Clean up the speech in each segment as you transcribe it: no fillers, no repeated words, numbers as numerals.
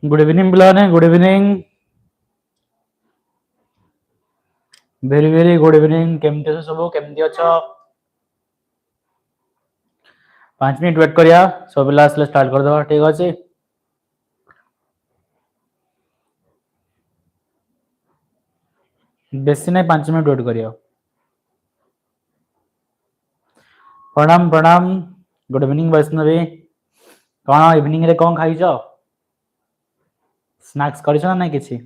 Good evening पिलाने good evening very very good evening केमती अछ सब केमती अछ 5 मिनट वेट करिया सब पिला आसले स्टार्ट कर दबा ठीक अछि बेसी नहीं 5 मिनट वेट करियो प्रणाम प्रणाम गुड इवनिंग वैष्णवी कौन इवनिंग रे कौन खाइछ स्नैक्स करिछ ना नहीं किछि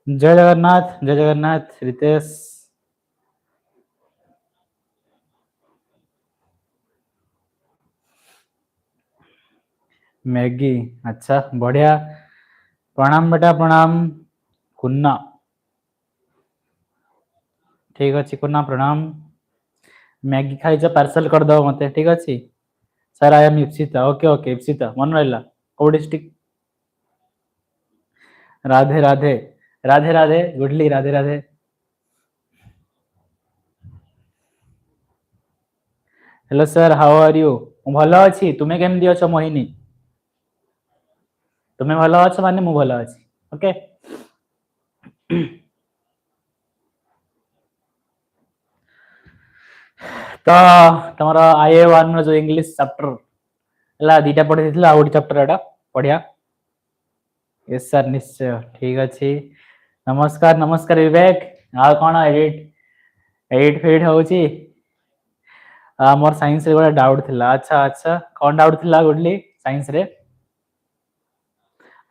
जय जगन्नाथ रितेश मैगी अच्छा बढ़िया प्रणाम बेटा प्रणाम कुन्ना ठीक अछि कुन्ना प्रणाम मैगी खाइछ पार्सल कर दो मते ठीक अछि sir I am Ipsita okay okay Ipsita मन रहला को डिस्ट्रिक्ट राधे राधे राधे राधे गुडली Radhe Radhe hello sir how are you भलो अछि तुमे केमदी अछ मोहिनी तुमे भलो अछ माने मु भलो अछि ओके तो तमरा IA1 रो जो इंग्लिश चैप्टर हला दीटा पढि दिथिला आ ओडी चैप्टर एटा पढिया यस सर निश्चय ठीक अछि नमस्कार नमस्कार विवेक आ कोन एडिट एडिट फेड होउची मोर साइंस रे बड़ा डाउट थिला अच्छा अच्छा कोन डाउट थिला गुडली साइंस रे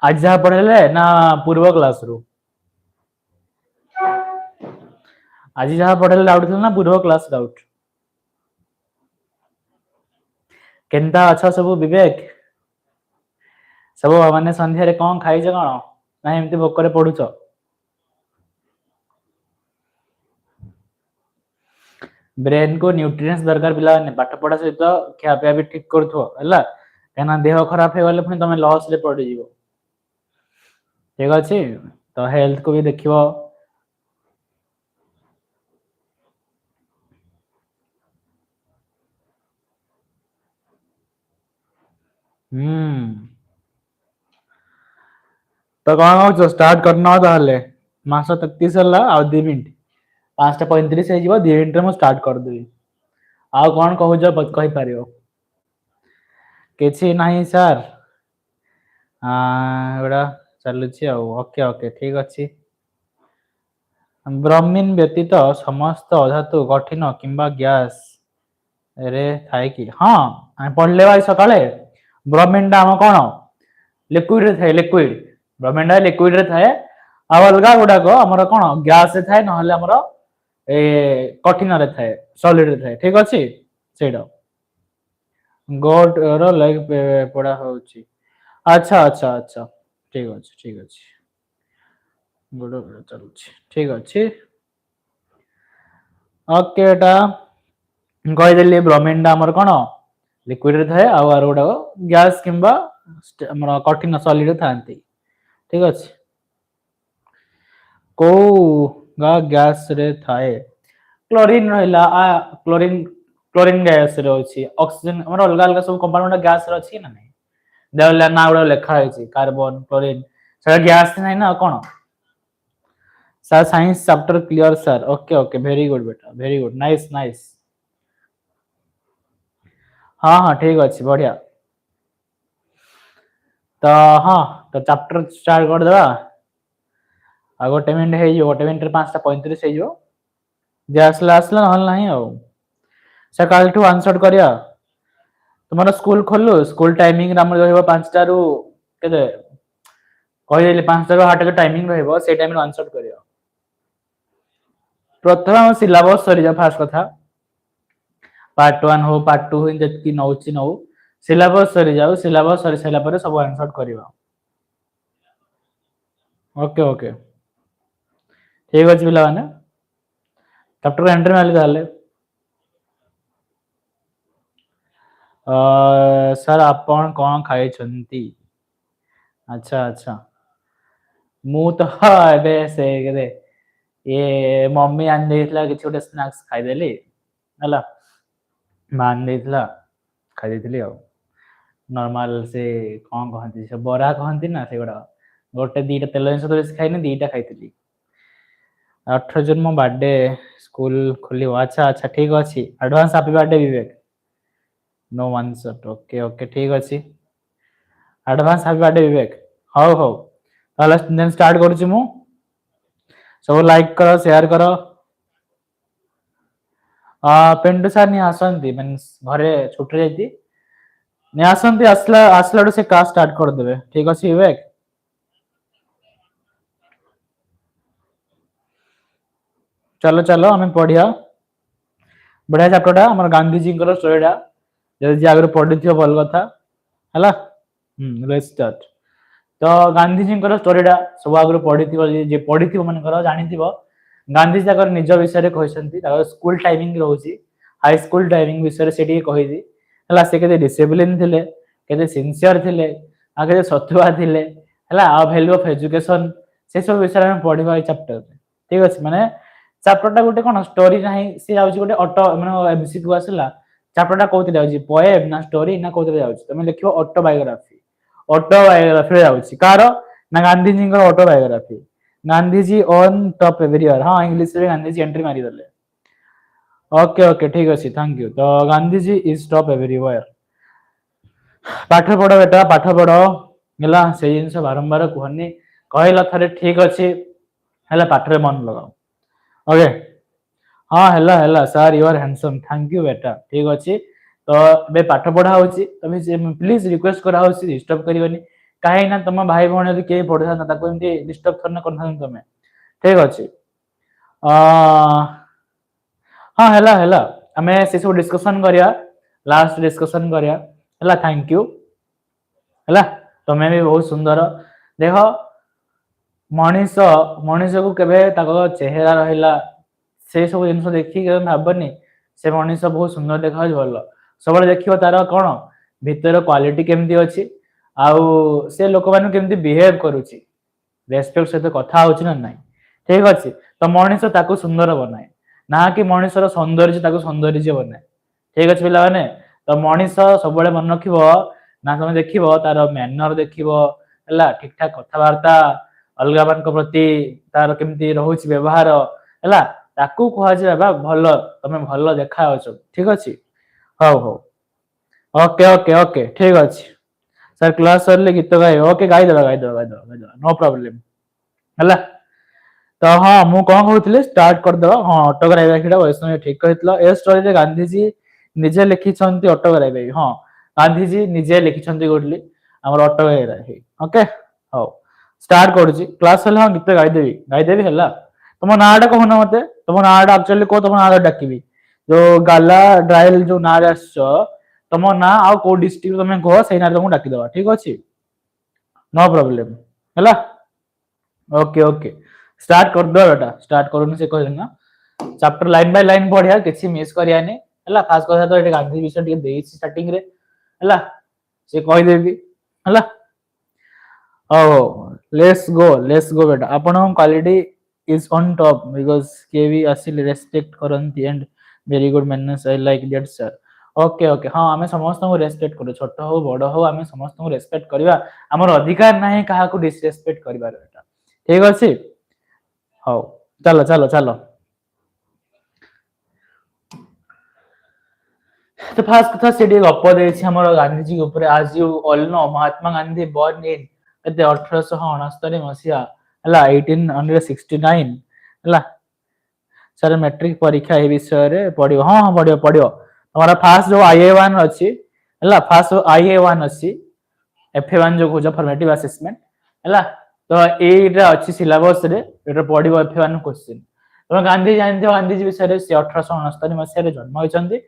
आज जहा पढेले ना पूर्व क्लास रू आज जहा पढेले डाउट थिला ना पूर्व क्लास डाउट केनता अच्छा सब विवेक सब माने संध्या रे कोन खाइछ कोन ना एमती भोकरे पढुछ ब्रेन को न्यूट्रिएंट्स दरकार पिला ने पाठ पढा सहित खिया पिया भी ठीक करथो हला केना देह खराब हे गले पुनी तमे लॉस रे पडी जीवो ठीक अछि तो हेल्थ को भी देखियो तो कौन हो स्टार्ट करना ताले 5:33 हला आ 2 मिनिट 5:35 हे जीवो 2 मिनिट रे मु स्टार्ट कर देबी आ कोन कहू जो कहि पारियो किछि नाही सर एडा चलुछि आ ओके ओके ठीक अछि ब्रह्मीन व्यतीत समस्त अधातु कठिन किंबा ग्यास रे थाए कि हां हम पढले भाई सकाळे ब्रह्मीन टा हम कोन लिक्विड रे थाए लिक्विड ब्रह्मीन टा लिक्विड रे थाए आ अलगा गुडा को हमर कोन ग्यास रे थाए नहले हमर ए कठिन रे थाए सॉलिड रे थाए ठीक अछि सेडा गोड रो लाइक पढा होउची अच्छा अच्छा अच्छा ठीक अछि गुड चलुछि ठीक अछि ओके एटा कहि देली ब्रह्मीन टा हमर कोन लिक्विड रे थाए आ आर गुडा गैस किंबा हमर कठिन सॉलिड थांती ठीक अछि को गा गैस रे थाए क्लोरीन रहला आ क्लोरीन क्लोरीन गैस रे अछि ऑक्सीजन हमर अलगा अलगा सब कंपाउंड गैस रे अछि ना नै देवला ना गुडा लेखा होइछि कार्बन क्लोरीन से गैस नै ना कोन sir science chapter clear sir okay okay very good बेटा वेरी गुड नाइस नाइस हां हां ठीक अछि बढ़िया तो हां तो चैप्टर स्टार्ट कर देबा आ गोटे मिनिट हे गोटे मिनिट रे 5:35 हे जे आसला आसला नहल नाही आ से काल ठू आंसर करिया तुम्हारा स्कूल खोलु स्कूल टाइमिंग हमर रहइबो 5 टा रु केते कहि देली 5 टा रु 8 टा टाइमिंग रहइबो से टाइम रे आंसर करियो प्रथम हम सिलेबस सरिया फास्ट कथा पार्ट 1 हो पार्ट 2 हो जति नउची नउ सिलेबस सरी जाऊ सिलेबस सरी साइला पर सब आंसर करिवा ओके ओके ठीक अछि पिला माने चैप्टर एंट्री मारली ताले सर आपण कोन खाइ छंती अच्छा अच्छा मु तो एबे से केते ये मम्मी आन देथिला किछ गोटे स्नैक्स खाइदेली हला मान ଦେଇଥିଲା ଖାଇ ଦେଇଥିଲି ଆଉ नॉर्मल से कौन कहती से बरा कहती ना से गुड़ा गोटे दीटा तेल जिन तो बेस खाइनी दीटा खाई 18 जून मो बर्थडे स्कूल खोल अच्छा अच्छा ठीक अच्छे advance happy birthday Vivek no one shot okay okay ठीक अच्छे advance happy birthday Vivek how how ताले देन स्टार्ट करूची मु सब लाइक करो शेयर करो पिंटू सर नहीं आसंती मींस घरे छुट्टी जाती नहीं आसंती आसला आसलाडू से क्लास स्टार्ट कर देबे ठीक अछि विवेक चलो चलो हमें पढ़िया बढ़िया चैप्टरटा हमर गांधी जी स्टोरीटा जदि आगे पढ़िथियो भल कथा हला लेट्स स्टार्ट तो गांधी जी स्टोरीटा सब आगे पढ़िथियो जे पढ़िथियो मनकर जानिथियो गांधी जी ताकर निज विषय कहते ताकर स्कूल टाइमिंग रोची हाई स्कूल टाइमिंग विषय से कही हला से केते डिसिप्लिन थिले केते सिंसियर थिले आ केते सतुआ थिले हला आ वैल्यू ऑफ एजुकेशन से सब विषय में पढ़िबा चैप्टर ठीक अछि माने चैप्टरटा गोटे कोन स्टोरी नाही से जाउची गोटे ऑटो माने एमसीक्यू आसला चैप्टरटा कोथि जाउची पोएम ना स्टोरी ना कोथि जाउची तमे लिखियो ऑटोबायोग्राफी जाउची कार ना Gandhi ji autobiography Gandhi ji on top everywhere हां इंग्लिश रे गांधी जी एंट्री मारी दले ओके ओके ठीक अछि थैंक यू तो Gandhi ji is top everywhere पाठ पढ़ो बेटा पाठ पढ़ो हला से जिंस बारंबार कहनी कहला थरे ठीक अछि हला पाठ रे मन लगाओ ओके हाँ हेला हेला sir you are handsome thank you बेटा ठीक अछि तो बे पाठ पढ़ा होची तमे प्लीज रिक्वेस्ट करा होची डिस्टर्ब करिवनी काहे ना तम भाई भण यदि के पढ़ा ना ताको एमती डिस्टर्ब करना करना तमे ठीक अछि हाँ हेला हेला हमें से सब डिस्कशन करिया लास्ट डिस्कशन करिया हेला थैंक यू हेला तमे भी बहुत सुंदर देखो मनीष मनीष को केबे ताको चेहरा रहिला से सब जिन देखी भाबनी से मनीष बहुत सुंदर देखा भल सब देखियो तार कौन भितर क्वालिटी केमती अच्छी आउ से लोक मान केमती बिहेव करुची रेस्पेक्ट सहित कथा होची ना नहीं ठीक अच्छे तो मनीष ताको सुंदर बनाए ना कि मनीषर सौंदर्य सौंदर्य बनाए ठीक अच्छे पिला माने तो मनीष सब मन रखिबो ना तुम देखिबो तार मैनर देखिबो हला ठीक ठाक कथबार्ता अलगा मान प्रति तार केमती रहउची व्यवहार हला ताकू कहा जे बाबा भलो तमे भलो देखा होछ ठीक अछि how how okay okay okay ठीक अछि सर क्लास सरले गीत गाय ओके गाई दो नो प्रॉब्लम हला तो हाँ मु कौन कहूँ स्टार्ट करदे हाँ ऑटोग्राफी वैष्णव ठीक कहला ए स्टोरी गांधी जी निजे लिखिं ऑटोग्राफी हाँ गांधी जी निजे लिखिं गोटली आम ऑटोग्राफी ओके हाउ स्टार्ट करुच्ची क्लास हाँ गीत गाईदेवी है तुम नाटा कहूना मत तुम नाटा एक्चुअली कह तुम ना डाकबी जो गाला ड्राइल जो ना आस तुम ना आउ को डिस्ट्रिक्ट तुम कह से ना तुमको डाकीदे ठीक अच्छे नो प्रॉब्लम है ओके ओके स्टार्ट कर दो बेटा स्टार्ट करूनी से कहले ना चैप्टर लाइन बाय लाइन पढ़िया किछि मिस करियानी हला खास কথা तो एटे गांधी विषय टिके देइछि स्टार्टिंग रे हला से कहि देबी हला Oh, let's go बेटा आपण quality is on top because के भी असिल रेस्पेक्ट करंती and very good manners I like that sir okay okay हाँ आमे समस्त को रेस्पेक्ट करू छोट हो बड़ हो आमे समस्त को रेस्पेक्ट करबा हमर अधिकार नाही काहा को डिसरेस्पेक्ट करबा बेटा ठीक अछि हाउ चलो चलो चलो तो फास्ट कथा से गप देछि हमर गांधी जी ऊपर आज you all know Mahatma Gandhi born in 1869 मसीहा हला 1869 हला सर मैट्रिक परीक्षा ए विषय रे पढियो हां हां पढियो हमारा फास्ट जो IA1 अछि हला फास्ट IA1 अछि FA1 जो खोज फॉर्मेटिव असेसमेंट हला तो एटा अछि सिलेबस रे एटा पढियो FA1 क्वेश्चन तो गांधी जानते गांधी जी विषय रे 1869 मसीहा रे जन्म होइछन्ती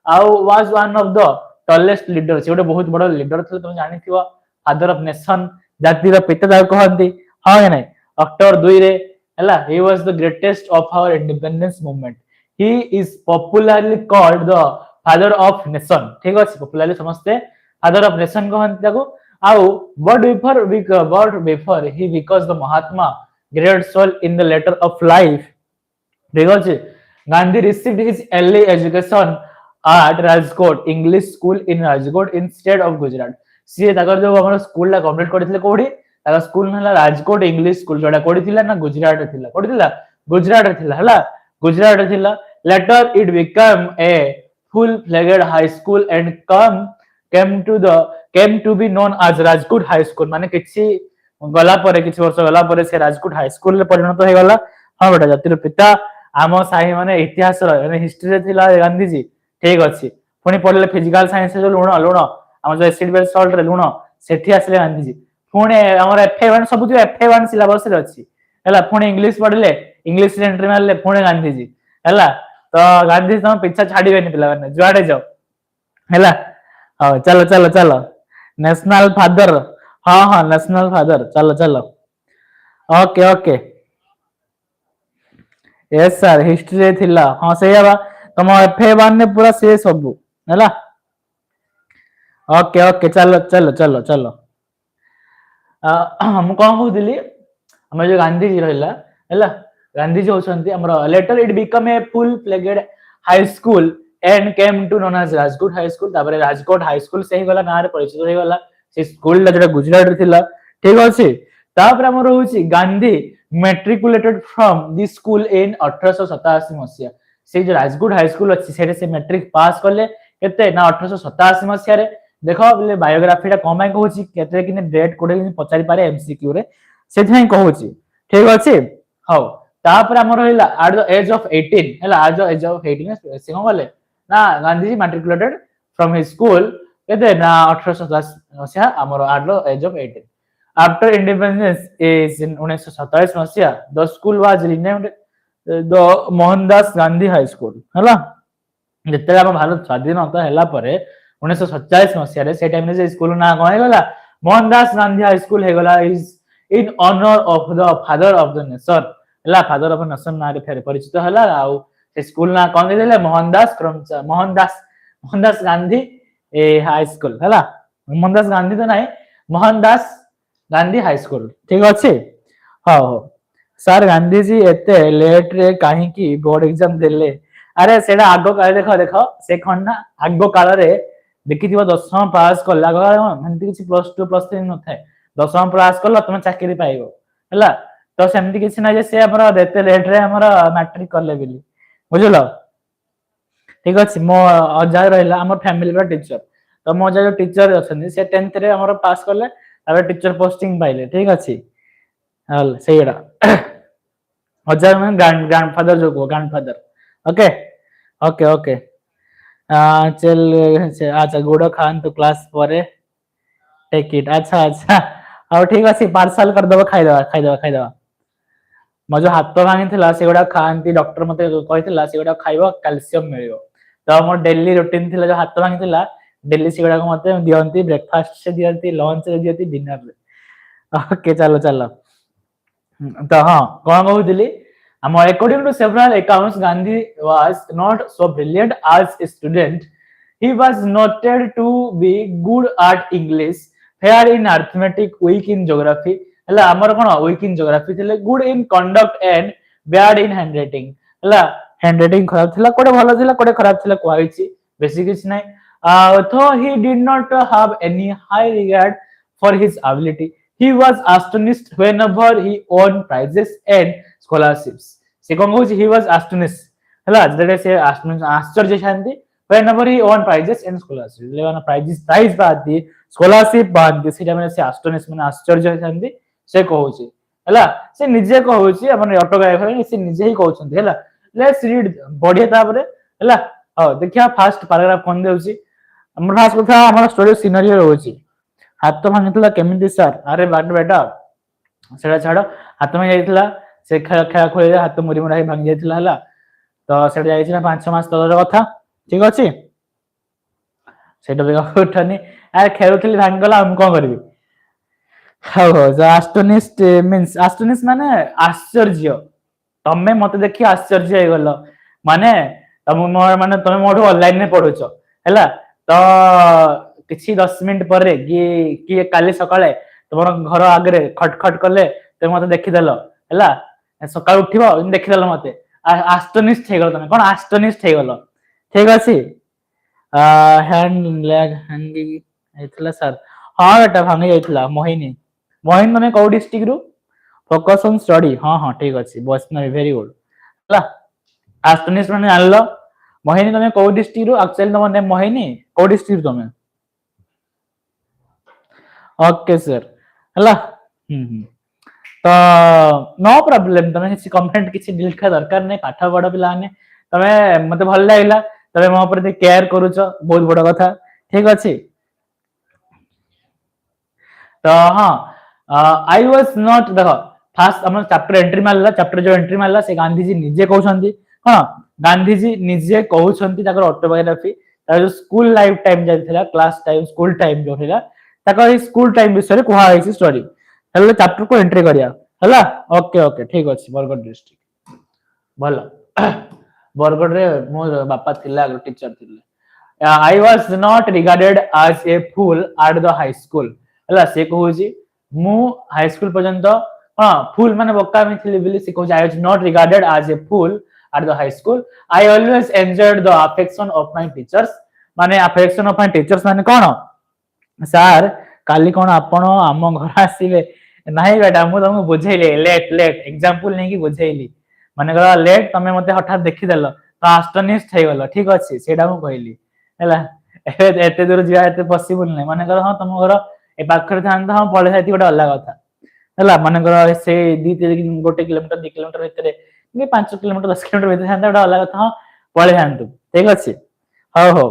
आउ was one of the tallest leader से गोटे बहुत बड़ लीडर थे तुम जानिथिबो फादर ऑफ नेशन जातिर पिता दा कहंती हां या नहीं अक्टोबर 2 रे हला he was the greatest of our independence movement he is popularly called the father of nation ठीक अछि पॉपुलरली समझते फादर ऑफ नेशन कहंती ताको आउ but before he because the Mahatma great soul in the latter of life ठीक अछि Gandhi received his early education at Rajkot English School in Rajkot instead of Gujarat सी ताकर जो हमर स्कूल ला कंप्लीट करथिले कोठी ताकर स्कूल हला राजकोट इंग्लिश स्कूल जोडा कोठी थिला ना गुजरात रे थिला कोठी थिला गुजरात रे थिला हला गुजरात रे थिला later it become a full fledged high school and came to be known as Rajkot high school माने किछि गला परे किछि वर्ष गला परे से राजकोट हाई स्कूल रे परिणत हो गला हां बेटा जातिर पिता आम साही माने इतिहास रे हिस्ट्री रे थिला गांधी जी ठीक अछि पुनी पढले फिजिकल साइंस जो लुण लुण हम जो एसिड बेस सॉल्ट रे लुण सेठी आसले गांधी जी पुनी हमर एफ1 सब जो एफ1 सिलेबस रे अछि हला पुनी इंग्लिश पढले इंग्लिश रे एंट्री मारले पुनी गांधी जी हला तो गांधी जी तुम पीछा छाडी बेनी पिला माने जुआडे जाओ हला हां चलो चलो चलो नेशनल फादर हाँ हाँ नेशनल फादर चलो चलो okay okay yes sir history थिला हाँ से बा तुम एफ1 ने पूरा से सब हला ओके ओके चलो चलो चलो चलो हम कौन कहूली हम जो गांधी जी रहिला हला गांधी जी होछंती हमर later it become a full fledged high school and came to known as Rajkot high school तापर राजकोट हाई स्कूल से ही गला गां रे परिचित हो गला से स्कूल ला जेटा गुजरात रे थिला ठीक अछि तापर हमर होछि Gandhi matriculated from this school in 1887 मसिया से जो राजकोट हाई स्कूल अछि सेरे से मैट्रिक पास करले केते ना 1887 मसिया रे देखो बोले बायोग्राफी टा कोमाय कहूछि केते किने डेट कोडे पचारि पारे एमसीक्यू रे सेथाई कहूछि ठीक अछि हौ तापर हमर होइला एट द एज ऑफ 18 हला एट द एज ऑफ 18 से कोन बोले ना Gandhi ji matriculated from his school केते ना 1887 मसिया हमर at the age of 18 after independence is in 1927 मसिया the school was renamed the Mohandas Gandhi high school हला जते हम भारत स्वाधीनता हला परे 1947 मसिया रे से टाइम रे स्कूल ना कोन गला मोहनदास गांधी हाई स्कूल हे गला is in honour of the father of the nation हला फादर ऑफ नेशन ना रे फेर परिचित हला आ से स्कूल ना कोन देले मोहनदास गांधी ए हाई स्कूल हला मोहनदास गांधी तो नाही मोहनदास गांधी हाई स्कूल ठीक अछि हां हो सर गांधी जी एते लेट रे काहे की बोर्ड एग्जाम देले अरे सेडा आगो काले देखो देखो से खन ना आगो काल रे देखि दिबो 10th पास करला हंती किछि +2 +3 न थाए 10th पास करला तुम चाकरी पाइबो हला तो सेमती किछि ना जे से हमरा देते लेट रे हमरा मैट्रिक करले बिली बुझलो ठीक अछि मो अजा रहला हमर फैमिली रा टीचर तो मो जो टीचर अछन से 10th रे हमरा पास करले अब टीचर पोस्टिंग पाइले ठीक अछि हल सेडा अजा में ग्रैंडफादर जो को ग्रैंडफादर ओके ओके ओके चल अच्छा गुड़ खान तो क्लास परे टेक इट अच्छा अच्छा और ठीक अछि पार्सल कर दबो खाइ दबा म जो हाथ भांगी थिला सेगुडा खांती डॉक्टर मते कहितला सेगुडा खाइबो कैल्शियम मिलियो तो मोर डेली रूटीन थिला जो हाथ भांगी थिला डेली सेगुडा को मते दियंती ब्रेकफास्ट से दियंती लंच से दियंती डिनर रे ओके चलो चलो तो हां कोन कहउदिली according to several accounts Gandhi was not so brilliant as a student he was noted to be good at English fair in arithmetic weak in geography हला हमर कोन weak in geography थिले good in conduct and bad in handwriting हला handwriting खराब थिला कोडे भलो थिला कोडे खराब थिला कोइछि बेसी किछ नै though he did not have any high regard for his ability he was astonished whenever he won prizes and scholarships से कोन कहू he was astonished हला जडे से आश्चर्य शांति whenever he won prizes and scholarships लेवाना प्राइज बादी स्कॉलरशिप बादी सेटा माने से astonished माने आश्चर्य शांति से कहूची हला से निजे कहूची अपन ऑटोबायोग्राफी से निजे ही कहउछंती हला लेट्स रीड बढ़िया ताबरे हला हां देखिया फर्स्ट पैराग्राफ कोन देउची हमर खास कथा हमर स्टोरी सिनेरियो रहउची हाथ भांगितला केमिति सर अरे बाट बेटा सेडा छाडो हाथ में जाइतला से खेला खोले हाथ मुरी मुराई भांग जाइतला हला तो सेडा जाइछि ना 5 मास तलर कथा ठीक अछि सेडा बेगा उठनी अरे खेलुतली भांग गला हम कोन करबी हां हो एस्टोनिस्ट मींस एस्टोनिस्ट माने आश्चर्य तमे मते देखि आश्चर्य हे गलो माने तम माने तमे मोठो ऑनलाइन ने पढुछो हला तो किछि 10 मिनिट परे कि काली सकाळे तमर घर आगरे खटखट करले ते मते देखि देलो हला सकाळ उठिबो देखि देलो मते एस्टोनिस्ट हे गलो तमे कोन एस्टोनिस्ट हे गलो ठीक अछि हैंड लैग हैंगी एथला सर हाँ बेटा भांगी जाइथिला मोहिनी। मोहिनी तमे को डिस्ट्रिक्ट रु फोकस ऑन स्टडी। हाँ हाँ ठीक अछि वैष्णवी वेरी गुड हला आस्तनिस माने जानलो मोहिनी तमे को डिस्ट्रिक्ट रु एक्चुअली तम नेम मोहिनी को डिस्ट्रिक्ट तमे ओके सर हला तो नो प्रॉब्लम तमे किसी कमेंट किसी लिखा दरकार नै पाठ बड़ पिला ने तमे मते भल लागला तमे मो ऊपर केयर करूछ बहुत बड़ कथा ठीक अछि तो हाँ आई वाज नॉट देखो फास्ट हम चैप्टर एंट्री मारला चैप्टर जो एंट्री मारला से गांधी जी निजे कहउछंती हां गांधी जी निजे कहउछंती ताकर ऑटोबायोग्राफी तार जो स्कूल लाइफ टाइम जाइथिला क्लास टाइम स्कूल टाइम जो थिला ताकर स्कूल टाइम विषय रे कुहा होइछि स्टोरी हेले चैप्टर को एंट्री करिया हला ओके ओके ठीक अछि बरगढ़ डिस्ट्रिक्ट भलो बरगढ़ रे मोर बापा थिला टीचर थिले I was not regarded as a fool at the high school हला से कहउछि मु हाई स्कूल पर्यंत हां फूल माने बोका में थिली बिली से कहउछि I was not regarded as a fool at the high school I always enjoyed the affection of my teachers माने अफेक्शन ऑफ माय टीचर्स माने कोन सर काली कोन आपण आम घर आसीबे नाही बेटा मु तुमको बुझेइले लेट लेट एग्जांपल नै कि बुझेइली माने गला लेट तमे मते हठात देखि देलो तो आस्टनिस्ट हे गेलो ठीक अछि सेडा मु कहली हला एते दूर जिया एते पॉसिबल नै माने गला हां तुम घर ए पाखर थान तो हम पळे जाती गोटे अलग कथा हला माने गला से 2 गोटे किलोमीटर 2 किलोमीटर भितरे कि 5 किलोमीटर 10 किलोमीटर भितरे थान गोटे अलग कथा पळे जांतु ठीक अछि हो हो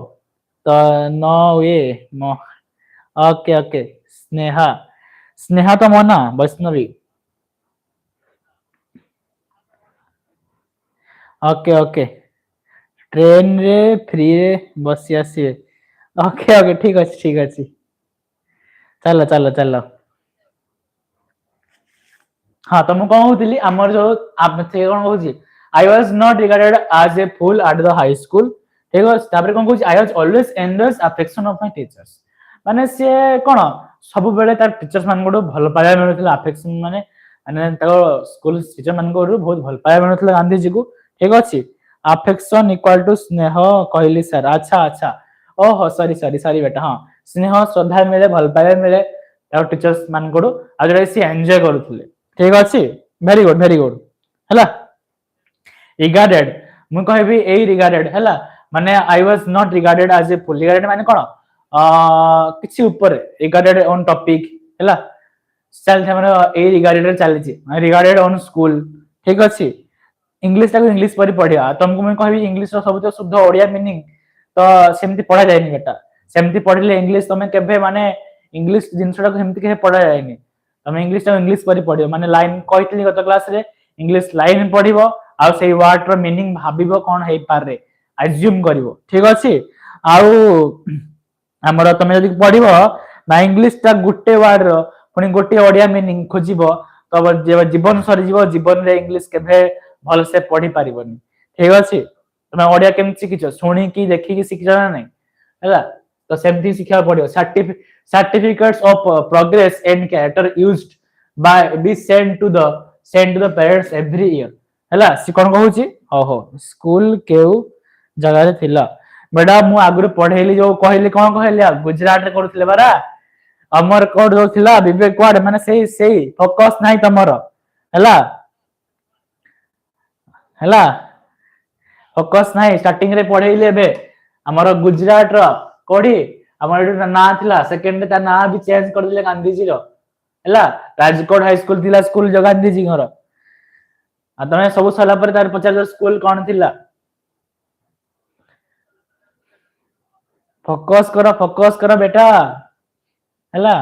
तो नो वे मो ओके ओके स्नेहा स्नेहा तो मना वैष्णवी ओके ओके ट्रेन रे फ्री रे बसी आसी ओके ओके ठीक अछि चलो चलो चलो हाँ तो मु कहउतिली हमर जो आप से कोन कहउछि I was not regarded as a fool at the high school ठीक अछि तापर कोन कहउछि आई वाज ऑलवेज एंडर्स अफेक्शन ऑफ माय टीचर्स माने से कोन सब बेले तार टीचर्स मान गोडो भल पाया मिलथिला अफेक्शन माने माने ताको स्कूल टीचर मान गोडो बहुत भल पाया मिलथिला गांधी जी को ठीक अछि अफेक्शन इक्वल टू स्नेह कहली सर अच्छा अच्छा ओहो सॉरी सॉरी सॉरी बेटा हां स्नेह श्रद्धा मिले भल पाया मिले तार टीचर्स मान गोडो आ जे से एन्जॉय करथुले ठीक अछि वेरी गुड हला रिगार्डेड मु कहबी ए रिगार्डेड हला माने I was not regarded as a fool regarded माने कोन किछि ऊपर रिगार्डेड ऑन टॉपिक हला चल हमर ए रिगार्डेड चली छी रिगार्डेड ऑन स्कूल ठीक अछि इंग्लिश ताको इंग्लिश परि पढिया तुमको मैं कहबी इंग्लिश रो सबसे शुद्ध ओडिया मीनिंग तो सेमति पढा जायनी बेटा सेमति पढिले इंग्लिश तमे केबे माने इंग्लिश जिंसटा को सेमति के पढा जायनी तमे इंग्लिश परि पढियो माने लाइन कहितली गत क्लास रे इंग्लिश लाइन पढिबो आ सेही वर्ड रो मीनिंग भाबिबो कोन हेइ पारे अज्यूम करिवो ठीक अछि आउ हमर तमे जदि पढिबो ना इंग्लिश ता गुटे वर्ड रो पुनी गोटे ओडिया मीनिंग खोजिबो तब जीवन सरी जीवो जीवन रे इंग्लिश केभे भल से पढि पारिबोनी ठीक अछि तमे ओडिया केम सिखिछो सुनी की देखि की सिखिछो ना नै हला तो सेमथि सिखा पडियो certificates of progress and character used by be send to the parents every year हला सी कोन कहूची हो स्कूल केउ जगह रे थिला बेटा मु आगुर पढेली जो कहली कोन कहली गुजरात रे करथले बारा अमर कोड जो थिला विवेक कोड माने सेही फोकस नाही तमरो हला हला फोकस नाही स्टार्टिंग रे पढेली बे हमर गुजरात रो कोडी हमर ना थिला सेकंड ता ना भी चेंज कर दिले गांधी जी रो हला राजकोट हाई स्कूल थिला स्कूल जो गांधी जी घर आ तमे सब सला पर तार 50 स्कूल कोन थिला फोकस करो बेटा हला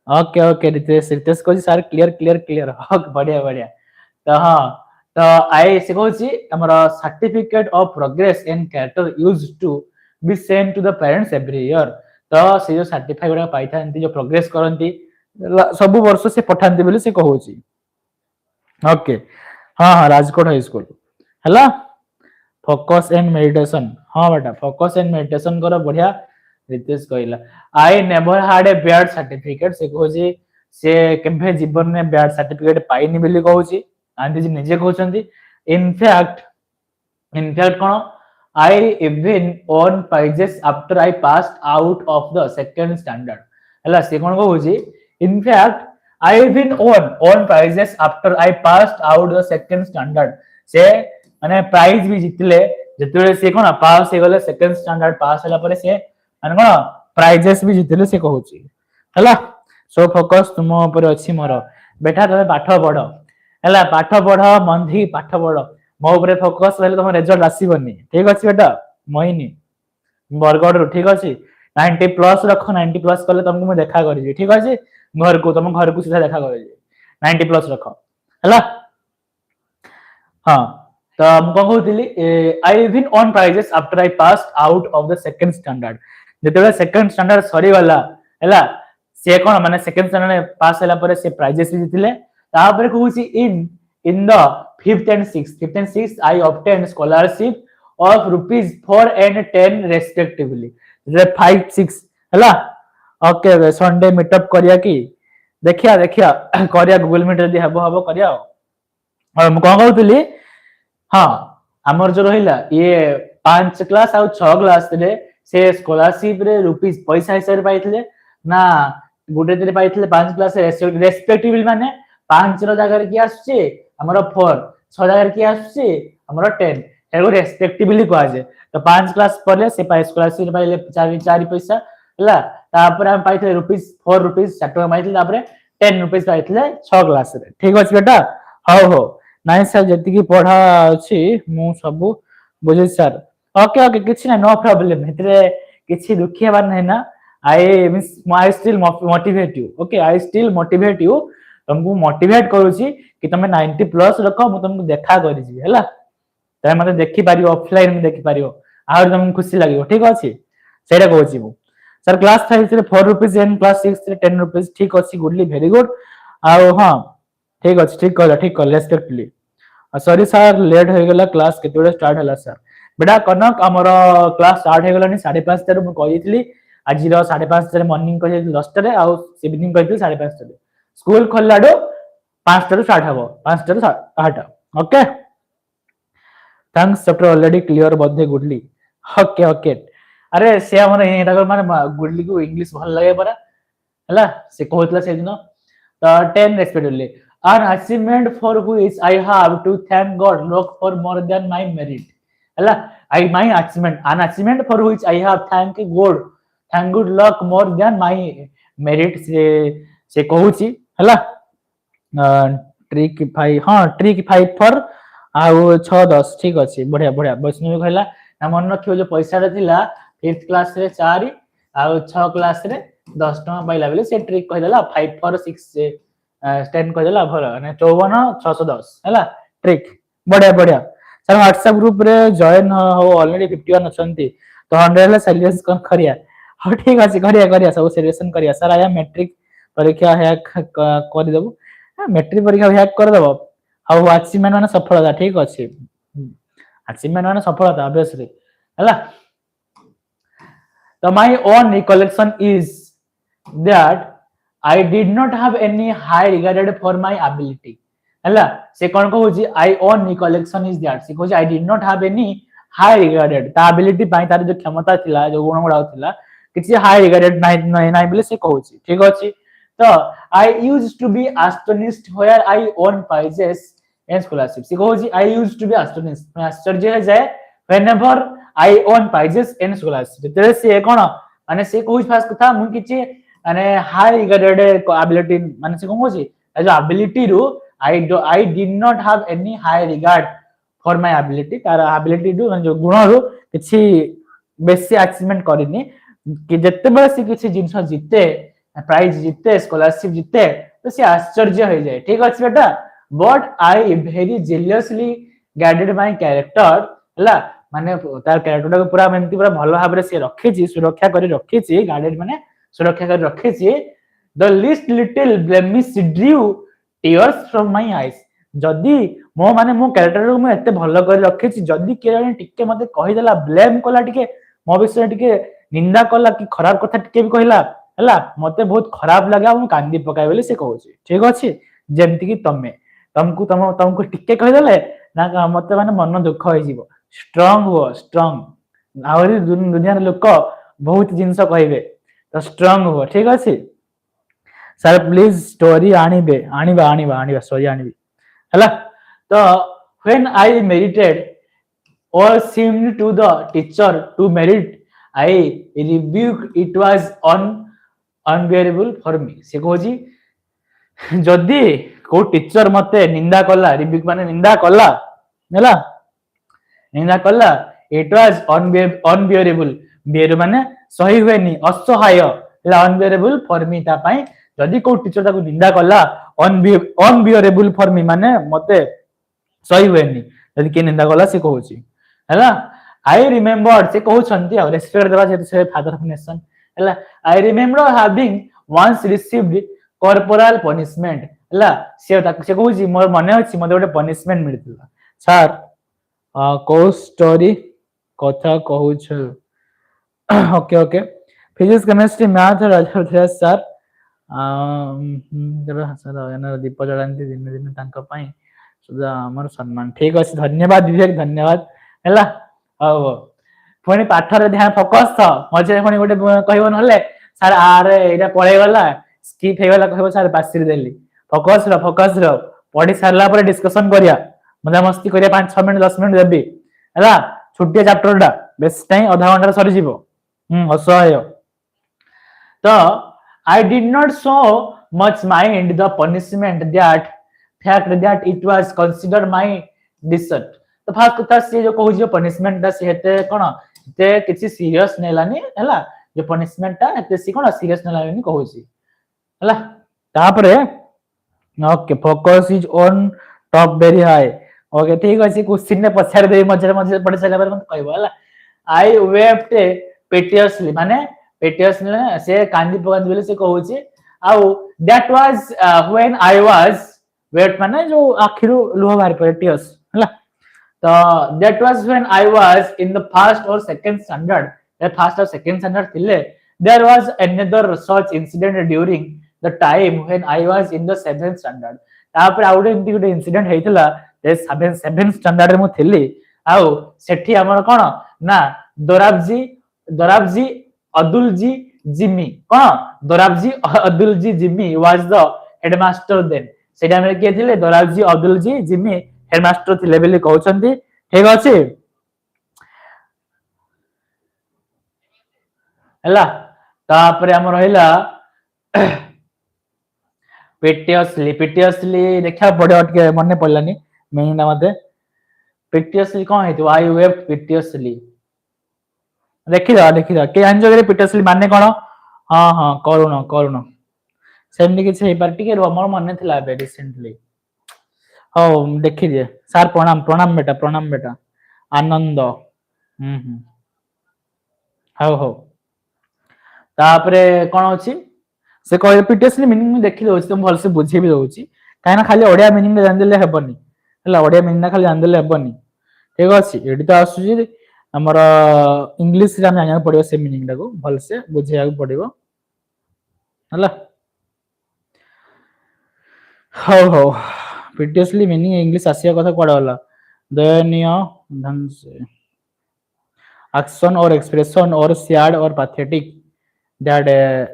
ओके ओके रितेश को सर क्लियर बढ़िया तो हां तो आई से कहूची हमरा certificate of progress and character used to be send to the parents every year तो से जो सर्टिफाइड गुडा पाइथांती जो प्रोग्रेस करंती सब वर्ष से पठांती बोली से कहूची ओके हां राजकोट हाई स्कूल हला फोकस एंड मेडिटेशन हां बेटा फोकस एंड मेडिटेशन करो बढ़िया रितेश कहला I never had a bad certificate से कहूची से केभे जीवन में बैड सर्टिफिकेट पाइनी बोली कहूची गांधी जी निजे कहउछंती इनफैक्ट कोन I even won prizes after I passed out of the second standard. ହେଲା ସେ କଣ କହୁଛି in fact I even won prizes after I passed out the second standard. ସେ ମାନେ ପ୍ରାଇଜ ବି ଜିତିଲେ ଯେତେବେଳେ ସେ କଣ ପାସ୍ ହେଇଗଲେ ସେକେଣ୍ଡ ଷ୍ଟାଣ୍ଡାର୍ଡ ପାସ୍ ହେଲା ପରେ ସେ ମାନେ କଣ ପ୍ରାଇजेस ବି ଜିତିଲେ ସେ କହୁଛି ହେଲା। ସो ଫୋକସ୍ ତୁମ ଉପରେ ଅଛି ମୋର ବେଟା ତମେ ପାଠ ପଢ ହେଲା ପାଠ ପଢ ମନ୍ଧି ପାଠ ପଢ ମୋ ଉପରେ ଫୋକସ୍ ରହିଲେ ତମ ରେଜଲ୍ଟ ଆସିବନି ଠିକ ଅଛି ବେଟା ମହିନି ବରଗଡ଼ରୁ ଠିକ ଅଛି 90 ପ୍ଲସ୍ ରଖ 90 ପ୍ଲସ୍ କଲେ ତମକୁ ମୁଁ ଦେଖା କରିବି ଠିକ ଅଛି ଘରକୁ ତମ ଘରକୁ ସିଧା ଦେଖା କରିବି 90 ପ୍ଲସ୍ ରଖ ହେଲା। हाँ तो ମୁଁ କଣ କହୁଥିଲି I even won prizes after I passed out of the second standard ଯେତେବେଳେ ସେକେଣ୍ଡ ଷ୍ଟାଣ୍ଡାର୍ଡ ସରିଗଲା ହେଲା ସେ କଣ ମାନେ ସେକେଣ୍ଡ ଷ୍ଟାଣ୍ଡାର୍ଡ ପାସ୍ ହେଲା ପରେ ସେ ପ୍ରାଇजेस ବି ଜିତିଲେ ତାପରେ କହୁଛି in the 5th and 6th I obtained scholarship of rupees 4 and 10 respectively 5 6 ହେଲା ओके संडे मीटअप करिया कि देखिया देखिया करिया गूगल मीट जदी हबो करिया और ମୁଁ କଣ କହୁଥିଲି हाँ आमर जो रहिला ये 5 क्लास आउ 6 क्लास रे से स्कॉलरशिप रे रुपीस पैसा हिसाब पाइथिले ना गुटे दिन पाइथिले 5 क्लास रेस्पेक्टिवली माने 5 रो जगह की आछे हमरो 4 6 जगह की आछे हमरो 10 एगो रेस्पेक्टिवली को आजे तो 5 क्लास पले से स्कॉलरशिप पाइले 4 पैसा हला तापर हम पाइथिले रुपीस 4 रुपीस 4 टका पाइथिले तापर 10 रुपीस पाइथिले 6 क्लास रे ठीक अछि बेटा हो नाइ सर जति की पढ़ा अछि मु सब बुझे सर ओके ओके किछि ना नो प्रॉब्लम हेतरे किछि दुखिया बात नै ना I still motivate you okay I still motivate you तुमको मोटिवेट करूची कि तुम 90 प्लस रखो मु तुमको देखा करि जी हैला तमे मते देखि पारियो ऑफलाइन में देखि पारियो आर तुमको खुशी लागियो ठीक अछि सेटा कहूची मु सर क्लास 5 रे 4 रुपीस एंड क्लास 6 रे 10 रुपीस ठीक अछि गुडली वेरी गुड आ हां ठीक अछि ठीक कहला रेस्पेक्टली सॉरी सर लेट हो गला क्लास केते स्टार्ट हला सर बेटा कनक हमर क्लास स्टार्ट हो गलानी 5:30 रे मु कहितली आज रो 5:30 रे मॉर्निंग कहि 10 रे आ इवनिंग कहितली 5:30 रे स्कूल खोललाडो 5 रे स्टार्ट हबो 5 रे 8 okay thanks chapter already clear बद्धे गुडली ओके ओके अरे से हमर एटा माने गुडली को इंग्लिश भल लागे परा हला से कहतला से दिन तो 10 respectively an achievement for which I have to thank God look for more than my merit hela my achievement an achievement for which I have thank good luck more than my merit से कहूची हला trick 5 हां trick 5 for आउ 6 10 ठीक अछि बढ़िया बढ़िया वैष्णवी कहला ना मन रखियो जो पैसा रे थिला 5th क्लास रे 4 आउ 6 क्लास रे 10 टका पाइला बेले से ट्रिक कहला 5 फॉर 6 से 10 कहला भल माने 54 610 हला ट्रिक बढ़िया बढ़िया सर व्हाट्सएप ग्रुप रे जॉइन हो ऑलरेडी 51 अछंती तो 100 ला सेलिब्रेशन कर खरिया हो ठीक अछि करिया सब सेलिब्रेशन करिया सर आया मैट्रिक परीक्षा हैक कर देबो मैट्रिक परीक्षा हैक कर देबो हाउ अचीवमेंट माने सफलता ठीक अछि अचीवमेंट माने सफलता ऑब्वियसली हला तो my own recollection is that I did not have any high regarded for my ability हला से कोन कहूची I own recollection is that से कहूची I did not have any high regarded ता ability पाई तार जो क्षमता थिला जो गुण गुडा थिला किछि हाई रिगार्डेड नाही बोले से कहूची ठीक अछि तो I used to be astonished where I own prizes and scholarship से कहूची I used to be astonished मैं आश्चर्य हो जाए whenever I own prizes and scholarship तेरे से कोन माने से कहूची फास्ट कथा मु किछि माने हाई रिगार्डेड एबिलिटी माने से कहूची जो एबिलिटी रू I did not have any high regard for my ability तार एबिलिटी रू जो गुण रू किछि बेसी अचीवमेंट करिनी कि जत्ते बेले से किछि जिंस जिते प्राइज जिते स्कॉलरशिप जिते तो से आश्चर्य हो जाए ठीक अछि बेटा but I very jealously guided my character हला माने तार कैरेक्टर को पूरा मेंती पूरा भलो भाबरे से रखी छी सुरक्षा करी रखी छी गाइडेड माने सुरक्षा कर रखे छी the list little blemish Drew tears from my eyes जदी मो माने मो कैरेक्टर को मैं एते भलो कर रखे छी जदी केरानी टिके मते कहि देला ब्लेम कोला टिके मो विषय टिके निंदा कोला कि खराब कथा टिके भी कहिला हला मते बहुत खराब लगा मु कांदी पकाय बोले से कहू छी ठीक अछि जेमति कि तुमको टिके कहि देले ना मते माने मन दुख होई जीवो स्ट्रांग हुआ स्ट्रांग आहरी दुनिया लोक बहुत जिनस कहबे तो स्ट्रांग हुआ ठीक अछि सर प्लीज स्टोरी आनिबे आनिबा आनिबा आनिबा स्टोरी आनिबे हला तो when I mediated or seemed to the teacher to merit I rebuked it was unbearable for me से कहूची जदि को टीचर मते निंदा कला रिब्यूक माने निंदा कला हैला निंदा कला इट वाज अनबियरेबल बियर माने सही हुएनी असहाय हैला अनबियरेबल फॉर मी ता पई जदि को टीचर ताको निंदा कला अनबियरेबल फॉर मी माने मते सही हुएनी जदि के निंदा कला से कहूची हैला आई रिमेंबर से कहउछंती आ रेस्पेक्ट देबा से फादर ऑफ नेशन हैला I remember having once received corporal punishment हैला से कहउची मोर मने अछि मते गोटे पनिशमेंट मिलतिला सर को स्टोरी कथा कहउछ okay okay physics chemistry math राजर सर सर दीप जलांती दिन दिन तांका पई सुधा हमर सम्मान ठीक अछि धन्यवाद विवेक धन्यवाद हैला हो पुणी पाठरे ध्यान फोकस था मजे पुणी गोटे कहबो नले सर आरे एटा पळे गला स्किप हे गला कहबो सर पासिर देली फोकस रो पढी सारला पर डिस्कशन करिया मजा मस्ती करिया 5 6 मिनिट 10 मिनिट देबी हैला छुट्टी चैप्टर डा बेस टाइम आधा घंटा सरी जीवो असहाय तो I did not so much mind the punishment that fact that it was consider my dessert तो फास्ट कथा से जो कहू जो पनिशमेंट दा से हेते कोन ते किछि सीरियस नेलानी हैला जो पनिशमेंट ता हेते सी कोन सीरियस नेलानी कहू छी हैला तापरे okay focus is on top very high okay ठीक अछि क्वेश्चन ने पछाड़ दे मझे मझे पढ़ि साला पर मत कहबो हैला आई वेप्ट पेटियसली माने पेटियसली से कांदी पकांदी बोले से कहू छी आउ that was when I was wait माने जो आखिरु लोह बाहर पेटियस हैला So that was when I was in the first or second standard. The first or second standard thile. There was another such incident during the time when I was in the 7th standard. तापर out anti गुटे incident हेइतला जे 7th standard रे मु थिली आउ सेठी हमर कोन ना दोराबजी अब्दुल जी जिमी कोन Dorabji Abdul ji Gimi was the headmaster then. सेटा में के थिले दोराबजी अब्दुल जी जिमी हेडमास्टर थिले बेली कहउछंती ठीक अछि हैला तापर हम रहिला पेटियसली देखा पड़े के मने पड़लानी मीनिंग मते पेटियसली कोन हेतु आई वेप्ट पेटियसली देखि दा के अंजगरे पेटियसली माने कोन हां हां करुण सेमनी किछ हे पार्टी के हमर मने थिला बे रिसेंटली हो देखि दे सर प्रणाम बेटा आनंद हो तापरे कोन अछि से कह रिपीटेशनली मीनिंग देखि दोछि तुम भल से बुझी भी दोछि काइना खाली ओडिया मीनिंग जान देले हेबनी हला ओडिया मीनिंग खाली जान देले हेबनी ठीक अछि एडी तो आसुजी हमर इंग्लिश रे हम जानिया पड़ियो से मीनिंग टाको भल से बुझिया पड़ियो हला हो प्रीवियसली मीनिंग इंग्लिश आसिया कथा कोड होला दयनीय ढंग से एक्शन और एक्सप्रेशन और सैड और pathetic that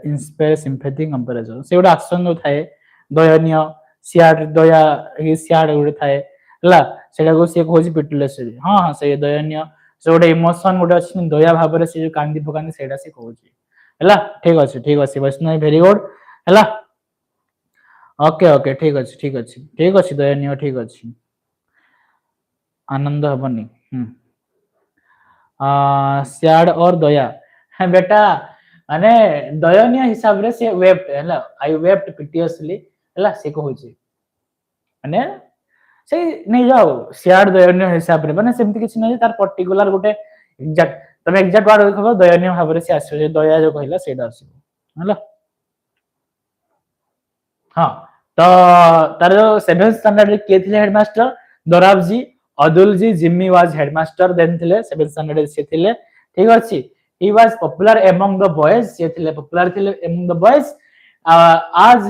inspire sympathy comparison से गोटे एक्शन जो थाए दयनीय सैड दया ही सैड गोटे थाए हला सेटा को से कहूची पिटलेसली हां से दयनीय से गोटे इमोशन गोटे अछि दया भाव रे से जो कांदी पकानी सेटा से कहूची हला ठीक अछि वैष्णव वेरी गुड हला ओके ठीक अछि दयनीय ठीक अछि आनंद हबनी सैड और दया है बेटा माने दयनीय हिसाब रे से वेप्ट हैला आई वेप्ट पिटियसली हैला से कहूची माने से नै जाओ सैड दयनीय हिसाब रे माने सेमति किछ नै तार पर्टिकुलर गोटे एग्जैक्ट तमे एग्जैक्ट वर्ड देखबो दयनीय भाव रे से आसो जे दया जो कहला सेटा आसो हैला हां तो तार जो 7th स्टैंडर्ड रे के थिले headmaster Dorabji Abdul ji Gimi was headmaster then थिले 7th स्टैंडर्ड से थिले ठीक अछि he was popular among the boys से थिले popular थिले among the boys as